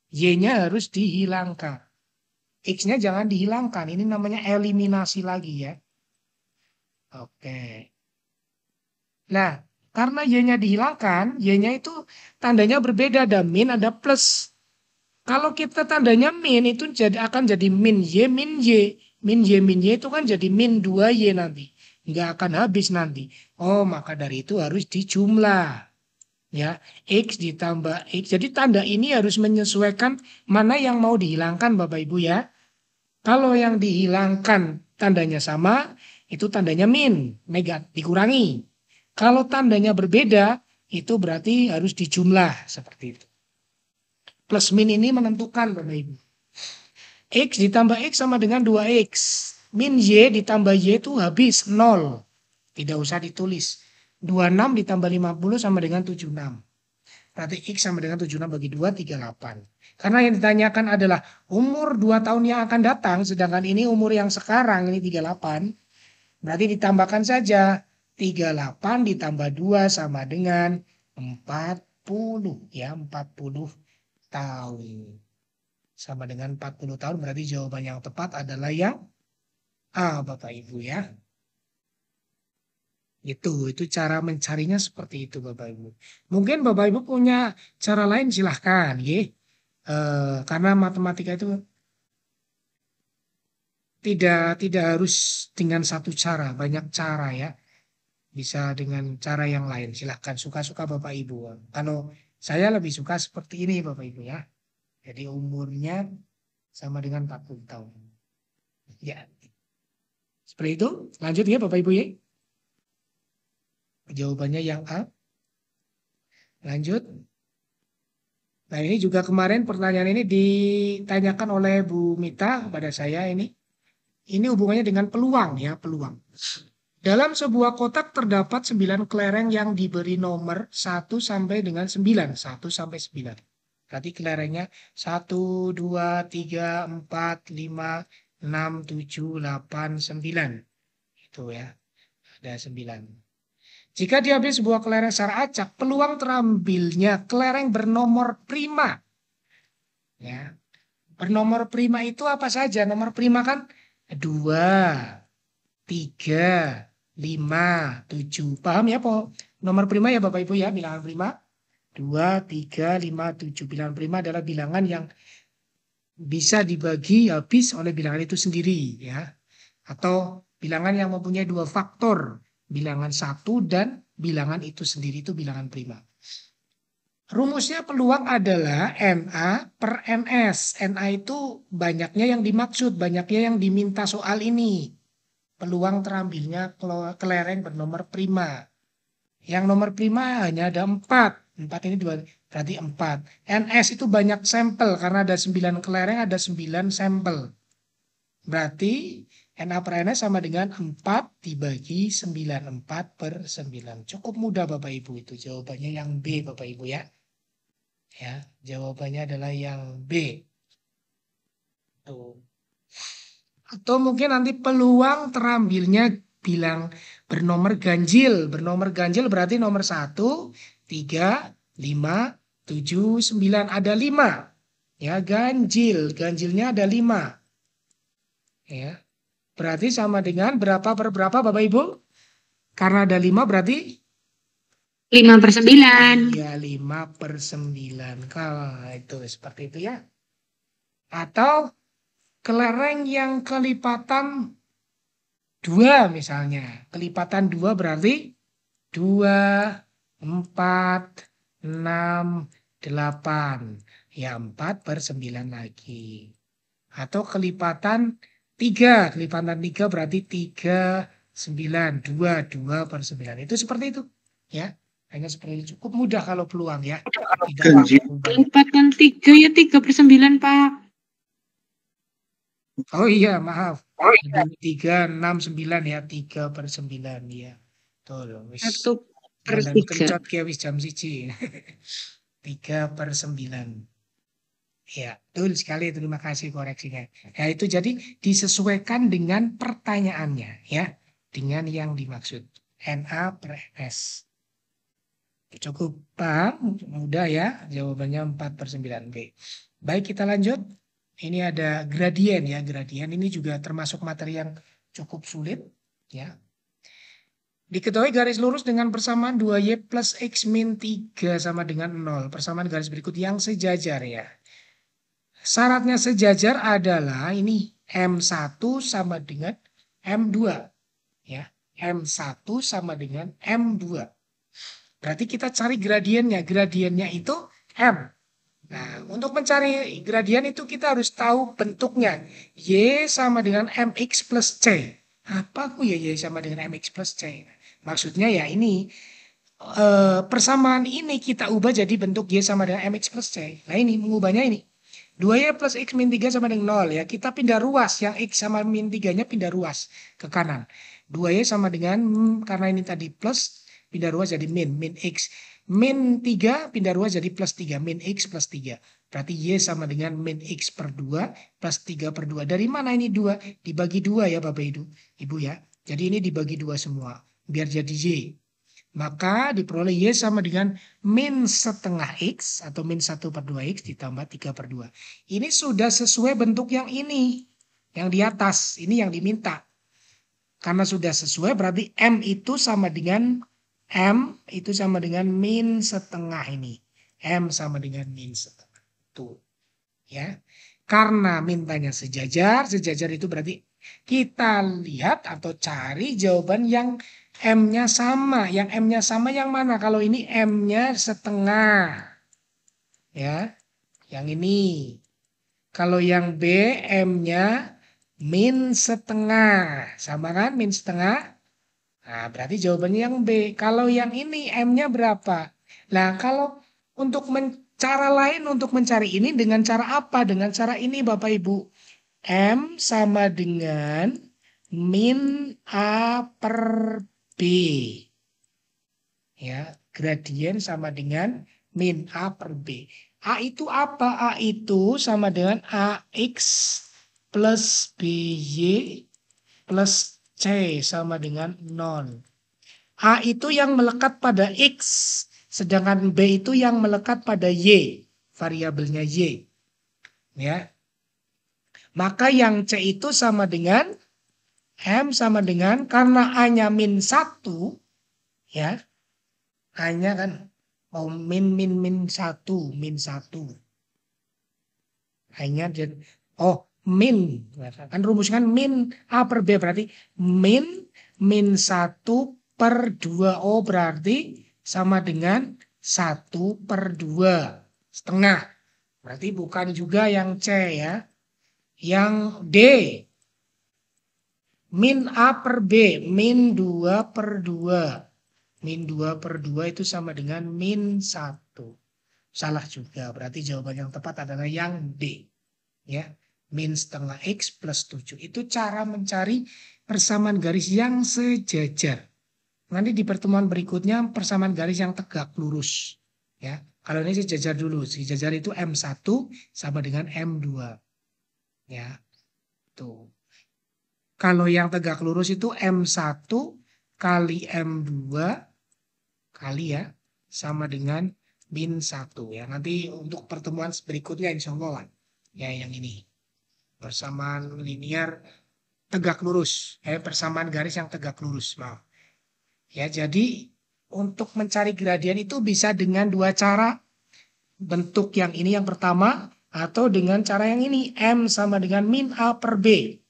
Y-nya harus dihilangkan. X-nya jangan dihilangkan. Ini namanya eliminasi lagi ya. Oke. Nah, karena Y-nya dihilangkan, Y-nya itu tandanya berbeda. Ada min, ada plus. Kalau kita tandanya min, itu akan jadi min Y, min Y. Min Y, min Y itu kan jadi min 2Y nanti. Nggak akan habis nanti. Oh, maka dari itu harus dijumlah. Ya, X ditambah X. Jadi tanda ini harus menyesuaikan mana yang mau dihilangkan Bapak Ibu ya. Kalau yang dihilangkan tandanya sama, itu tandanya min, negatif, dikurangi. Kalau tandanya berbeda, itu berarti harus dijumlah seperti itu. Plus min ini menentukan Bapak Ibu. X ditambah X sama dengan 2X. Min Y ditambah Y itu habis 0. Tidak usah ditulis. 26 ditambah 50 sama dengan 76. Berarti X sama dengan 76 bagi 2, 38. Karena yang ditanyakan adalah umur 2 tahun yang akan datang, sedangkan ini umur yang sekarang, ini 38. Berarti ditambahkan saja. 38 ditambah 2 sama dengan 40. Ya, 40 tahun. Sama dengan 40 tahun, berarti jawaban yang tepat adalah yang A, Bapak Ibu ya. Itu cara mencarinya seperti itu Bapak Ibu. Mungkin Bapak Ibu punya cara lain silahkan ya. Karena matematika itu tidak harus dengan satu cara, banyak cara ya. Bisa dengan cara yang lain, silahkan suka-suka Bapak Ibu. Kalau saya lebih suka seperti ini Bapak Ibu ya. Jadi umurnya sama dengan 40 tahun. Ya. Seperti itu, lanjut ya Bapak Ibu ya. Jawabannya yang A. Lanjut. Nah ini juga kemarin pertanyaan ini ditanyakan oleh Bu Mita kepada saya ini. Ini hubungannya dengan peluang ya, peluang. Dalam sebuah kotak terdapat 9 kelereng yang diberi nomor 1 sampai dengan 9. 1 sampai 9. Berarti kelerengnya 1, 2, 3, 4, 5, 6, 7, 8, 9. Itu ya. Ada 9. Jika diambil sebuah kelereng secara acak, peluang terambilnya kelereng bernomor prima. Ya. Bernomor prima itu apa saja? Nomor prima kan 2, 3, 5, 7. Paham ya, Po? Nomor prima ya Bapak Ibu ya, bilangan prima. 2, 3, 5, 7. Bilangan prima adalah bilangan yang bisa dibagi habis oleh bilangan itu sendiri ya. Atau bilangan yang mempunyai 2 faktor. Bilangan 1 dan bilangan itu sendiri itu bilangan prima. Rumusnya peluang adalah NA per NS. NA itu banyaknya yang dimaksud, banyaknya yang diminta soal ini. Peluang terambilnya kelereng bernomor prima. Yang nomor prima hanya ada 4. 4 ini berarti 4. NS itu banyak sampel karena ada 9 kelereng, ada 9 sampel. Berarti NA per NS sama dengan 4 dibagi 9. 4/9. Cukup mudah Bapak Ibu itu. Jawabannya yang B Bapak Ibu ya. Ya, jawabannya adalah yang B. Tuh. Atau mungkin nanti peluang terambilnya bilang bernomor ganjil. Bernomor ganjil berarti nomor 1, 3, 5, 7, 9. Ada 5. Ya, ganjil. Ganjilnya ada 5. Ya. Berarti sama dengan berapa per berapa Bapak Ibu? Karena ada 5 berarti 5/9. iya 5/9. Kalau itu seperti itu ya. Atau kelereng yang kelipatan 2 misalnya. Kelipatan 2 berarti 2, 4, 6, 8. Ya 4/9 lagi. Atau kelipatan 3. Kelipatan 3 berarti 3, 9. 2/9. Itu seperti itu. Ya. Hanya seperti itu. Cukup mudah kalau peluang ya. Tidak banyak. Kelipatan 3 ya 3/9 Pak. Oh iya maaf. 3, 6, 9 ya. 3/9 ya. Tuh wis. 1/3. Kencot ya wis jam 1. 3/9. Ya, betul sekali. Terima kasih koreksinya. Ya, itu jadi disesuaikan dengan pertanyaannya ya. Dengan yang dimaksud. NA per NS. Cukup paham? Mudah ya. Jawabannya 4/9B. Baik, kita lanjut. Ini ada gradien ya. Gradien ini juga termasuk materi yang cukup sulit ya. Diketahui garis lurus dengan persamaan 2Y plus X min 3 sama dengan 0. Persamaan garis berikut yang sejajar ya. Syaratnya sejajar adalah ini M1 sama dengan M2. Ya, M1 sama dengan M2. Berarti kita cari gradiennya. Gradiennya itu M. Nah, untuk mencari gradien itu kita harus tahu bentuknya. Y sama dengan MX plus C. Apa aku ya Y sama dengan MX plus C? Maksudnya ya ini persamaan ini kita ubah jadi bentuk Y sama dengan MX plus C. Nah ini mengubahnya ini. 2Y plus X min 3 sama dengan 0 ya. Kita pindah ruas. Yang X sama min 3-nya pindah ruas ke kanan. 2Y sama dengan, karena ini tadi plus, pindah ruas jadi min. Min X. Min 3 pindah ruas jadi plus 3. Min X plus 3. Berarti Y sama dengan min X per 2 plus 3/2. Dari mana ini 2? Dibagi 2 ya Bapak Ibu ya. Jadi ini dibagi 2 semua. Biar jadi Y. Maka diperoleh Y sama dengan min setengah X atau min 1/2X ditambah 3/2. Ini sudah sesuai bentuk yang ini. Yang di atas. Ini yang diminta. Karena sudah sesuai berarti M itu sama dengan min setengah ini. M sama dengan min setengah. Tuh. Ya. Karena mintanya sejajar. Sejajar itu berarti kita lihat atau cari jawaban yang M-nya sama. Yang M-nya sama yang mana? Kalau ini M-nya setengah. Ya. Yang ini. Kalau yang B M-nya min setengah. Sama kan min setengah? Nah berarti jawabannya yang B. Kalau yang ini M-nya berapa? Nah kalau untuk cara lain untuk mencari ini dengan cara apa? Dengan cara ini Bapak Ibu. M sama dengan min A per B. Ya, gradien sama dengan min A per B. A itu apa? A itu sama dengan AX plus BY plus C sama dengan 0. A itu yang melekat pada X. Sedangkan B itu yang melekat pada Y. Variabelnya Y. Ya. Maka yang C itu sama dengan M sama dengan karena A-nya min 1 ya. A-nya kan mau min 1, min 1. A-nya min kan rumuskan min A per B berarti min 1/2. Oh berarti sama dengan 1/2 setengah. Berarti bukan juga yang C ya. Yang D min A per B min 2/2. Min 2/2 itu sama dengan min 1. Salah juga. Berarti jawaban yang tepat adalah yang D. Ya. min setengah X plus 7. Itu cara mencari persamaan garis yang sejajar. Nanti di pertemuan berikutnya persamaan garis yang tegak lurus. Ya, kalau ini sejajar dulu. Sejajar itu M1 sama dengan M2. Ya, tuh. Kalau yang tegak lurus itu M1 kali M2 kali ya sama dengan min 1 ya. Nanti untuk pertemuan berikutnya insya Allah ya yang ini. Persamaan linear tegak lurus. Persamaan garis yang tegak lurus. Maaf. Ya, jadi untuk mencari gradien itu bisa dengan dua cara. Bentuk yang ini yang pertama atau dengan cara yang ini. M sama dengan min A per B.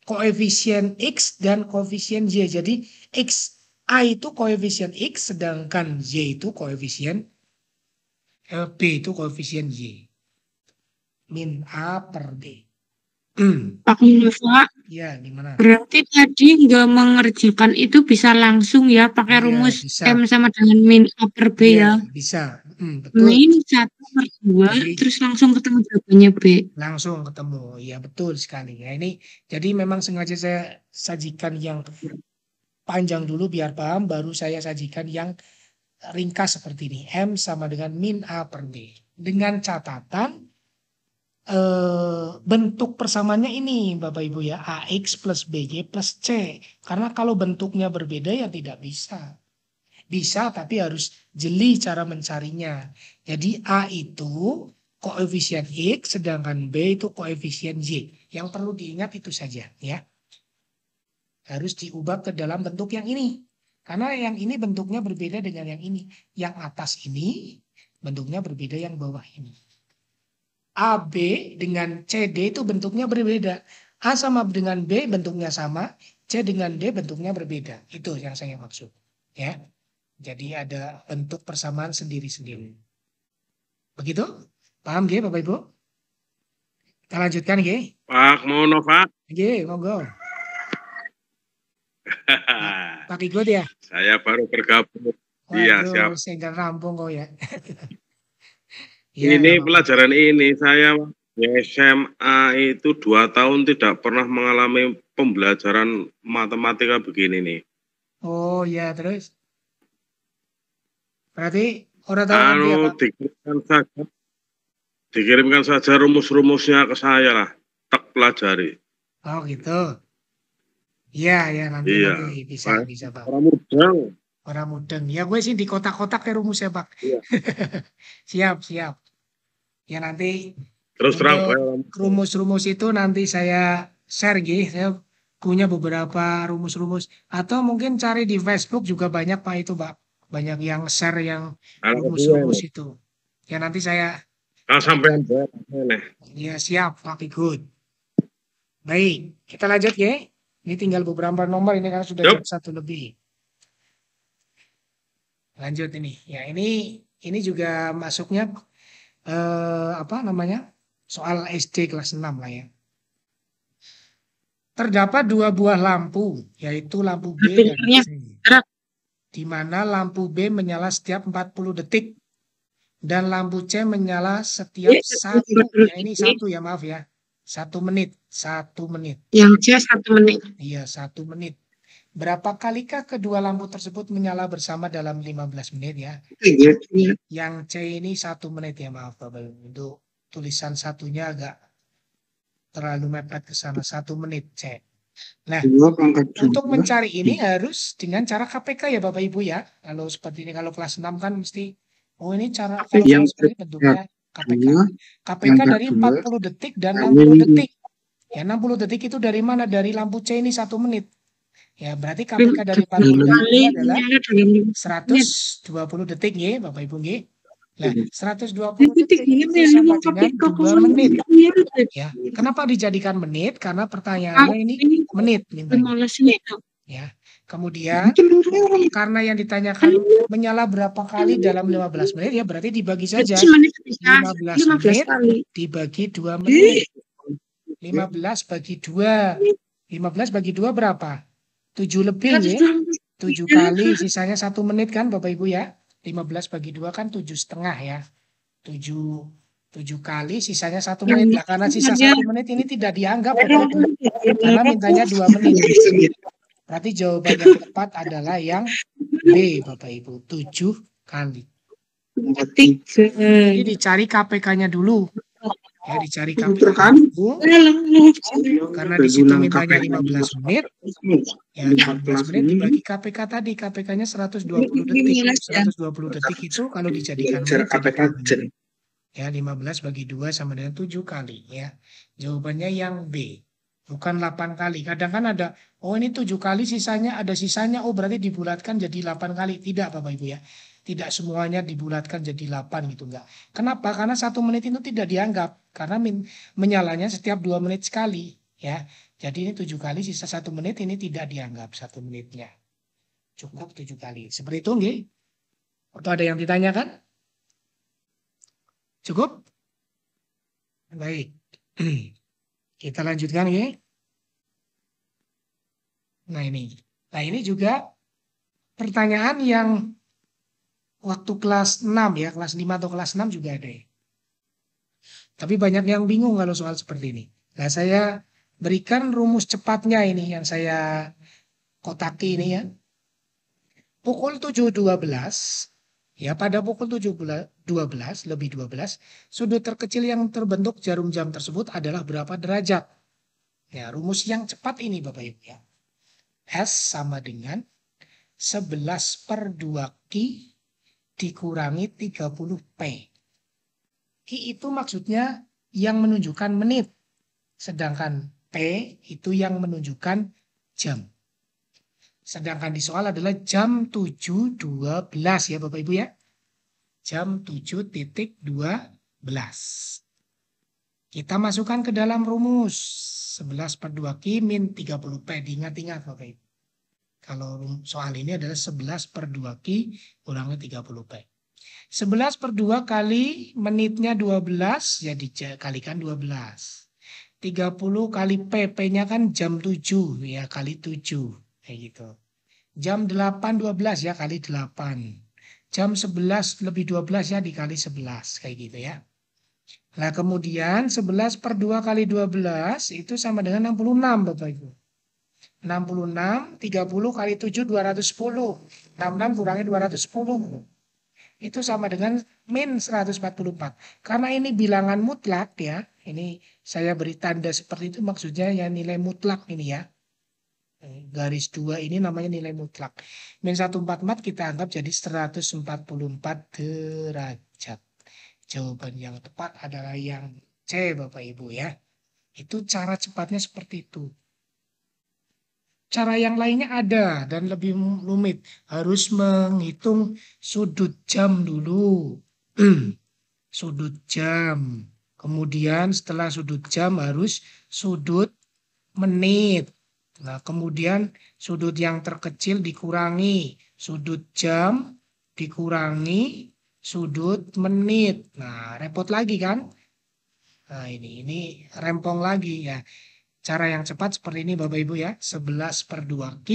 Koefisien X dan koefisien Y. Jadi X A itu koefisien X sedangkan Y itu koefisien B itu koefisien Y. Min A per B. Pak Mustafa, ya gimana? Berarti tadi nggak mengerjakan itu bisa langsung ya pakai rumus bisa. M sama dengan min A per B ya? Bisa. Betul. Min 1/2 terus langsung ketemu jawabannya B. Langsung ketemu, ya betul sekali. Ya ini jadi memang sengaja saya sajikan yang panjang dulu biar paham, baru saya sajikan yang ringkas seperti ini. M sama dengan min A per B. Dengan catatan bentuk persamaannya ini Bapak Ibu ya, AX plus BY plus C. Karena kalau bentuknya berbeda ya tidak bisa. Bisa tapi harus jeli cara mencarinya. Jadi A itu koefisien X sedangkan B itu koefisien Y. Yang perlu diingat itu saja ya. Harus diubah ke dalam bentuk yang ini. Karena yang ini bentuknya berbeda dengan yang ini. Yang atas ini bentuknya berbeda yang bawah ini. AB dengan CD itu bentuknya berbeda. A sama dengan B bentuknya sama, C dengan D bentuknya berbeda. Itu yang saya maksud. Ya. Jadi ada bentuk persamaan sendiri-sendiri. Begitu? Paham nggih Bapak Ibu? Kita lanjutkan nggih. Pak Mono Pak. Nggih, monggo. Pak Ikut ya? Saya baru bergabung. Iya, siap. Saya rampung kok ya. Ya, ini pelajaran ini saya SMA itu 2 tahun tidak pernah mengalami pembelajaran matematika begini nih. Oh ya, terus? Berarti orang tahu dikirimkan saja rumus-rumusnya ke saya lah, tak pelajari. Oh gitu. Iya nanti bisa Pak. Orang mudeng. Ya gue sih di kotak-kotak ya rumusnya Pak. Iya. Siap. Ya nanti terus terang rumus-rumus itu nanti saya share gitu. Saya punya beberapa rumus-rumus atau mungkin cari di Facebook juga banyak Pak itu Pak. Banyak yang share yang rumus-rumus itu. Ya nanti saya sampai ya siap Pak Ikut. Baik, kita lanjut ya. Ini tinggal beberapa nomor ini kan sudah jam 1 lebih. Lanjut ini. Ya ini juga masuknya soal SD kelas 6 lah ya. Terdapat 2 buah lampu, yaitu lampu B dan C. Di mana lampu B menyala setiap 40 detik dan lampu C menyala setiap 1 ya maaf ya. 1 menit. Yang C 1 menit. Iya, 1 menit. Berapa kalikah kedua lampu tersebut menyala bersama dalam 15 menit ya? Yang C ini 1 menit ya, maaf Bapak. Untuk tulisan satunya agak terlalu mepet ke sana, 1 menit C. Nah, untuk mencari ini harus dengan cara KPK ya Bapak Ibu ya. Kalau seperti ini, kalau kelas 6 kan mesti, ini cara kalau seperti bentuknya KPK. KPK dari 40 detik dan 60 detik. Ya 60 detik itu dari mana? Dari lampu C ini 1 menit. Ya berarti KPK dari 40 detik adalah 120 detik ya Bapak Ibu nggih. Nah, 120 detik itu sama dengan 2 menit. Ya, kenapa dijadikan menit? Karena pertanyaannya ini menit. Ya, kemudian karena yang ditanyakan menyala berapa kali dalam 15 menit ya berarti dibagi saja 15 menit dibagi 2 menit. 15 bagi 2. 15 bagi 2 berapa? 7 lebih ya. 7 kali sisanya 1 menit kan Bapak Ibu ya. 15 bagi 2 kan 7,5 ya. 7 7 kali sisanya 1 menit. Nah, karena sisa 1 menit ini tidak dianggap Bapak Ibu. Karena mintanya 2 menit. Berarti jawaban yang tepat adalah yang B Bapak Ibu, 7 kali. Jadi dicari KPK-nya dulu. Ya, dicari KPK-nya dulu. Karena di situ mintanya 15 menit. Ya, 15 menit dibagi KPK tadi. KPK-nya 120 detik. 120 detik itu kalau dijadikan menit jadi ya, 15 bagi 2 sama dengan 7 kali ya. Jawabannya yang B. Bukan 8 kali. Kadang kan ada, oh ini 7 kali sisanya, ada sisanya, oh berarti dibulatkan jadi 8 kali. Tidak Bapak Ibu ya. Tidak semuanya dibulatkan jadi 8 gitu enggak. Kenapa? Karena 1 menit itu tidak dianggap. Karena menyalanya setiap 2 menit sekali ya. Jadi ini 7 kali, sisa 1 menit ini tidak dianggap 1 menitnya. Cukup 7 kali. Seperti itu nggih? Atau ada yang ditanyakan? Cukup? Baik. Kita lanjutkan ya. Nah ini juga pertanyaan yang waktu kelas 6 ya, kelas 5 atau kelas 6 juga ada ya. Tapi banyak yang bingung kalau soal seperti ini. Nah saya berikan rumus cepatnya ini yang saya kotaki ini ya. Pukul 7.12 ya, pada pukul 7.12 lebih 12, sudut terkecil yang terbentuk jarum jam tersebut adalah berapa derajat? Ya, rumus yang cepat ini Bapak Ibu ya. S sama dengan 11/2 Q dikurangi 30P. Q itu maksudnya yang menunjukkan menit. Sedangkan P itu yang menunjukkan jam. Sedangkan di soal adalah jam 7.12 ya Bapak Ibu ya. Jam 7.12. Kita masukkan ke dalam rumus. 11/2 Q min 30P. Diingat-ingat Bapak Ibu. Kalau soal ini adalah 11/2 Q kurangi 30P. 11/2 kali menitnya 12 ya dikalikan 12. 30 kali P. P-nya kan jam 7 ya kali 7. Kayak gitu. Jam 8.12 ya kali 8. Jam 11 lebih 12 ya dikali 11. Kayak gitu ya. Nah kemudian 11/2 kali 12 itu sama dengan 66 Bapak Ibu. 66, 30 kali 7, 210. 66 kurangi 210. Itu sama dengan min 144. Karena ini bilangan mutlak ya. Ini saya beri tanda seperti itu maksudnya ya nilai mutlak ini ya. Garis 2 ini namanya nilai mutlak. Min 144 kita anggap jadi 144 derajat. Jawaban yang tepat adalah yang C Bapak Ibu ya. Itu cara cepatnya seperti itu. Cara yang lainnya ada dan lebih rumit. Harus menghitung sudut jam dulu. Sudut jam. Kemudian setelah sudut jam harus sudut menit. Nah, kemudian sudut yang terkecil dikurangi. Sudut jam dikurangi sudut menit. Nah, repot lagi kan? Nah, ini rempong lagi ya. Cara yang cepat seperti ini Bapak Ibu ya. 11/2 Q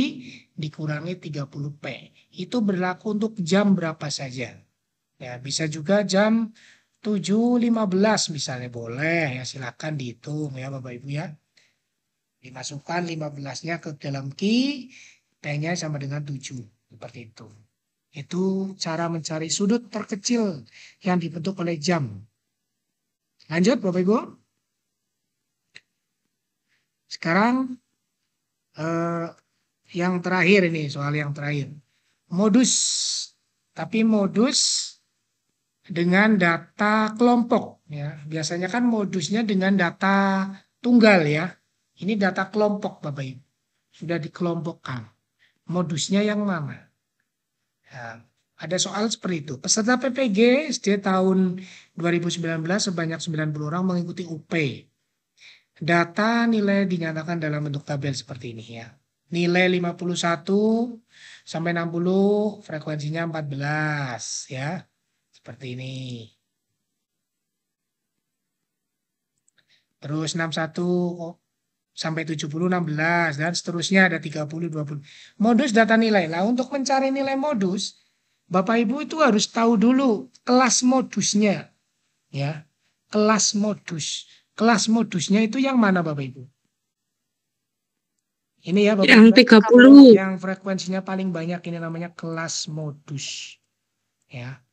dikurangi 30P. Itu berlaku untuk jam berapa saja. Ya, bisa juga jam 7.15 misalnya boleh ya, silakan dihitung ya Bapak Ibu ya. Dimasukkan 15-nya ke dalam Q, P-nya sama dengan 7. Seperti itu. Itu cara mencari sudut terkecil yang dibentuk oleh jam. Lanjut Bapak Ibu. Sekarang yang terakhir ini, soal yang terakhir. Modus. Tapi modus dengan data kelompok. Ya. Biasanya kan modusnya dengan data tunggal ya. Ini data kelompok Bapak Ibu. Sudah dikelompokkan. Modusnya yang mana? Ya, ada soal seperti itu. Peserta PPG SD tahun 2019 sebanyak 90 orang mengikuti UP. Data nilai dinyatakan dalam bentuk tabel seperti ini ya. Nilai 51 sampai 60, frekuensinya 14 ya. Seperti ini. Terus 61 sampai 70, 16 dan seterusnya ada 30, 20. Modus data nilai. Nah, untuk mencari nilai modus, Bapak Ibu itu harus tahu dulu kelas modusnya. Ya. kelas modus. Kelas modusnya itu yang mana Bapak Ibu? Ini ya Bapak Yang Ibu. 30. Yang frekuensinya paling banyak ini namanya kelas modus. Ya.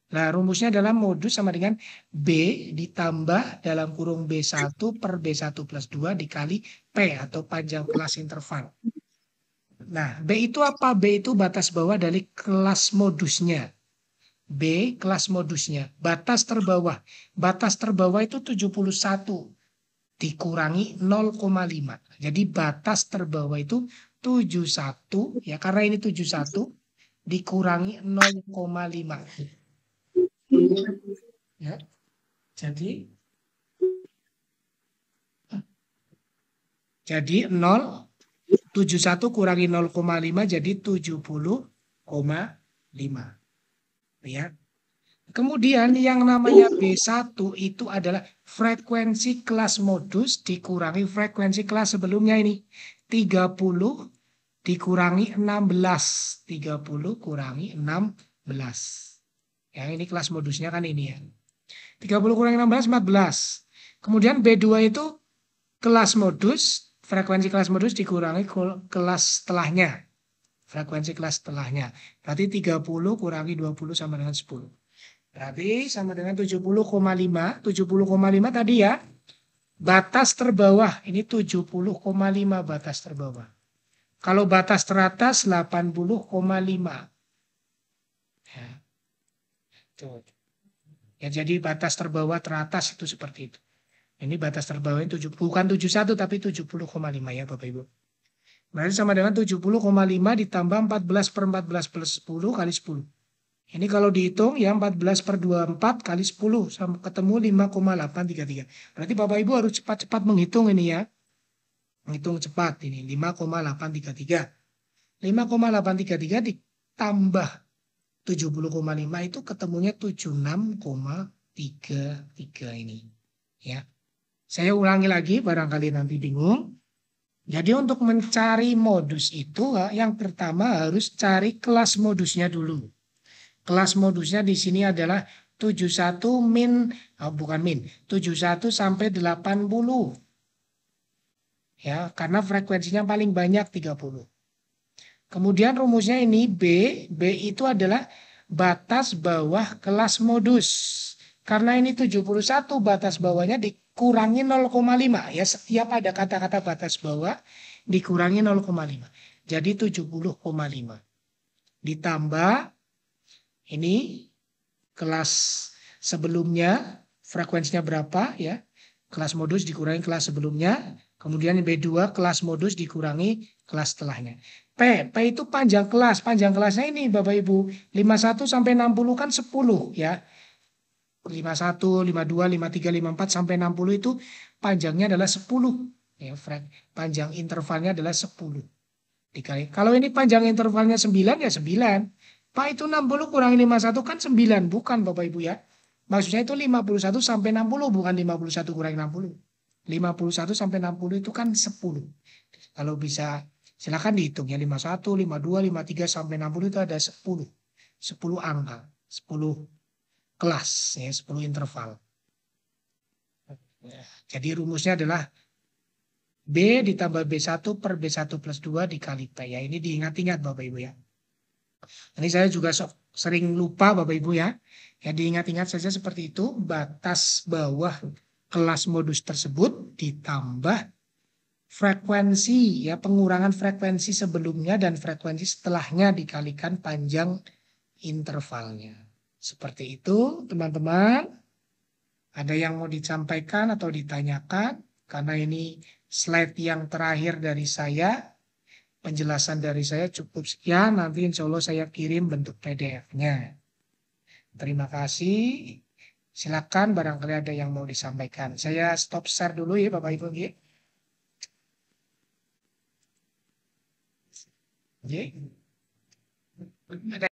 Nah, rumusnya adalah modus sama dengan B ditambah dalam kurung B1 per B1 plus 2 dikali P atau panjang kelas interval. Nah, B itu apa? B itu batas bawah dari kelas modusnya. B kelas modusnya. Batas terbawah. Batas terbawah itu 71 dikurangi 0,5. Jadi batas terbawah itu 71 ya, karena ini 71 dikurangi 0,5. Ya. Jadi 71 kurangi 0,5 jadi 70,5. Ya. Kemudian yang namanya B1 itu adalah frekuensi kelas modus dikurangi frekuensi kelas sebelumnya ini. 30 dikurangi 16. 30 kurangi 16. Yang ini kelas modusnya kan ini ya. 30 kurangi 16, 14. Kemudian B2 itu kelas modus, frekuensi kelas modus dikurangi kelas setelahnya. Frekuensi kelas setelahnya. Berarti 30 kurangi 20 sama dengan 10. Berarti sama dengan 70,5. 70,5 tadi ya. Batas terbawah. Ini 70,5 batas terbawah. Kalau batas teratas 80,5. Ya. Tuh. Ya, jadi batas terbawah teratas itu seperti itu. Ini batas terbawahnya bukan 71 tapi 70,5 ya Bapak Ibu. Berarti sama dengan 70,5 ditambah 14 per 14 plus 10 kali 10. Ini kalau dihitung ya 14 per 24 kali 10 sama ketemu 5,833. Berarti Bapak Ibu harus cepat-cepat menghitung ini ya. Menghitung cepat ini 5,833. 5,833 ditambah 70,5 itu ketemunya 76,33 ini. Ya. Saya ulangi lagi barangkali nanti bingung. Jadi untuk mencari modus itu yang pertama harus cari kelas modusnya dulu. Kelas modusnya di sini adalah 71 min, bukan min, 71 sampai 80. Ya, karena frekuensinya paling banyak 30. Kemudian rumusnya ini B itu adalah batas bawah kelas modus. Karena ini 71 batas bawahnya dikurangi 0,5 ya, setiap ada kata-kata batas bawah dikurangi 0,5. Jadi 70,5. Ditambah ini kelas sebelumnya frekuensinya berapa ya? Kelas modus dikurangi kelas sebelumnya. Kemudian B2 kelas modus dikurangi kelas setelahnya. P itu panjang kelas. Panjang kelasnya ini Bapak Ibu. 51 sampai 60 kan 10 ya. 51, 52, 53, 54 sampai 60 itu panjangnya adalah 10. Ya, panjang intervalnya adalah 10. Dikali. Kalau ini panjang intervalnya 9 ya 9. Pak itu 60 kurangi 51 kan 9. Bukan Bapak Ibu ya. Maksudnya itu 51 sampai 60 bukan 51 kurangi 60. 51 sampai 60 itu kan 10. Kalau bisa silakan dihitung ya 51, 52, 53 sampai 60 itu ada 10. 10 angka, 10 kelas ya, 10 interval. Jadi rumusnya adalah B ditambah B1 per B1 plus 2 dikali P ya. Ini diingat-ingat Bapak Ibu ya. Ini saya juga sering lupa Bapak Ibu ya. Ya diingat-ingat saja seperti itu. Batas bawah kelas modus tersebut ditambah frekuensi ya, pengurangan frekuensi sebelumnya dan frekuensi setelahnya dikalikan panjang intervalnya. Seperti itu teman-teman. Ada yang mau disampaikan atau ditanyakan? Karena ini slide yang terakhir dari saya. Penjelasan dari saya cukup sekian. Nanti insya Allah saya kirim bentuk PDF-nya. Terima kasih. Silakan barangkali ada yang mau disampaikan. Saya stop share dulu ya Bapak Ibu. Ada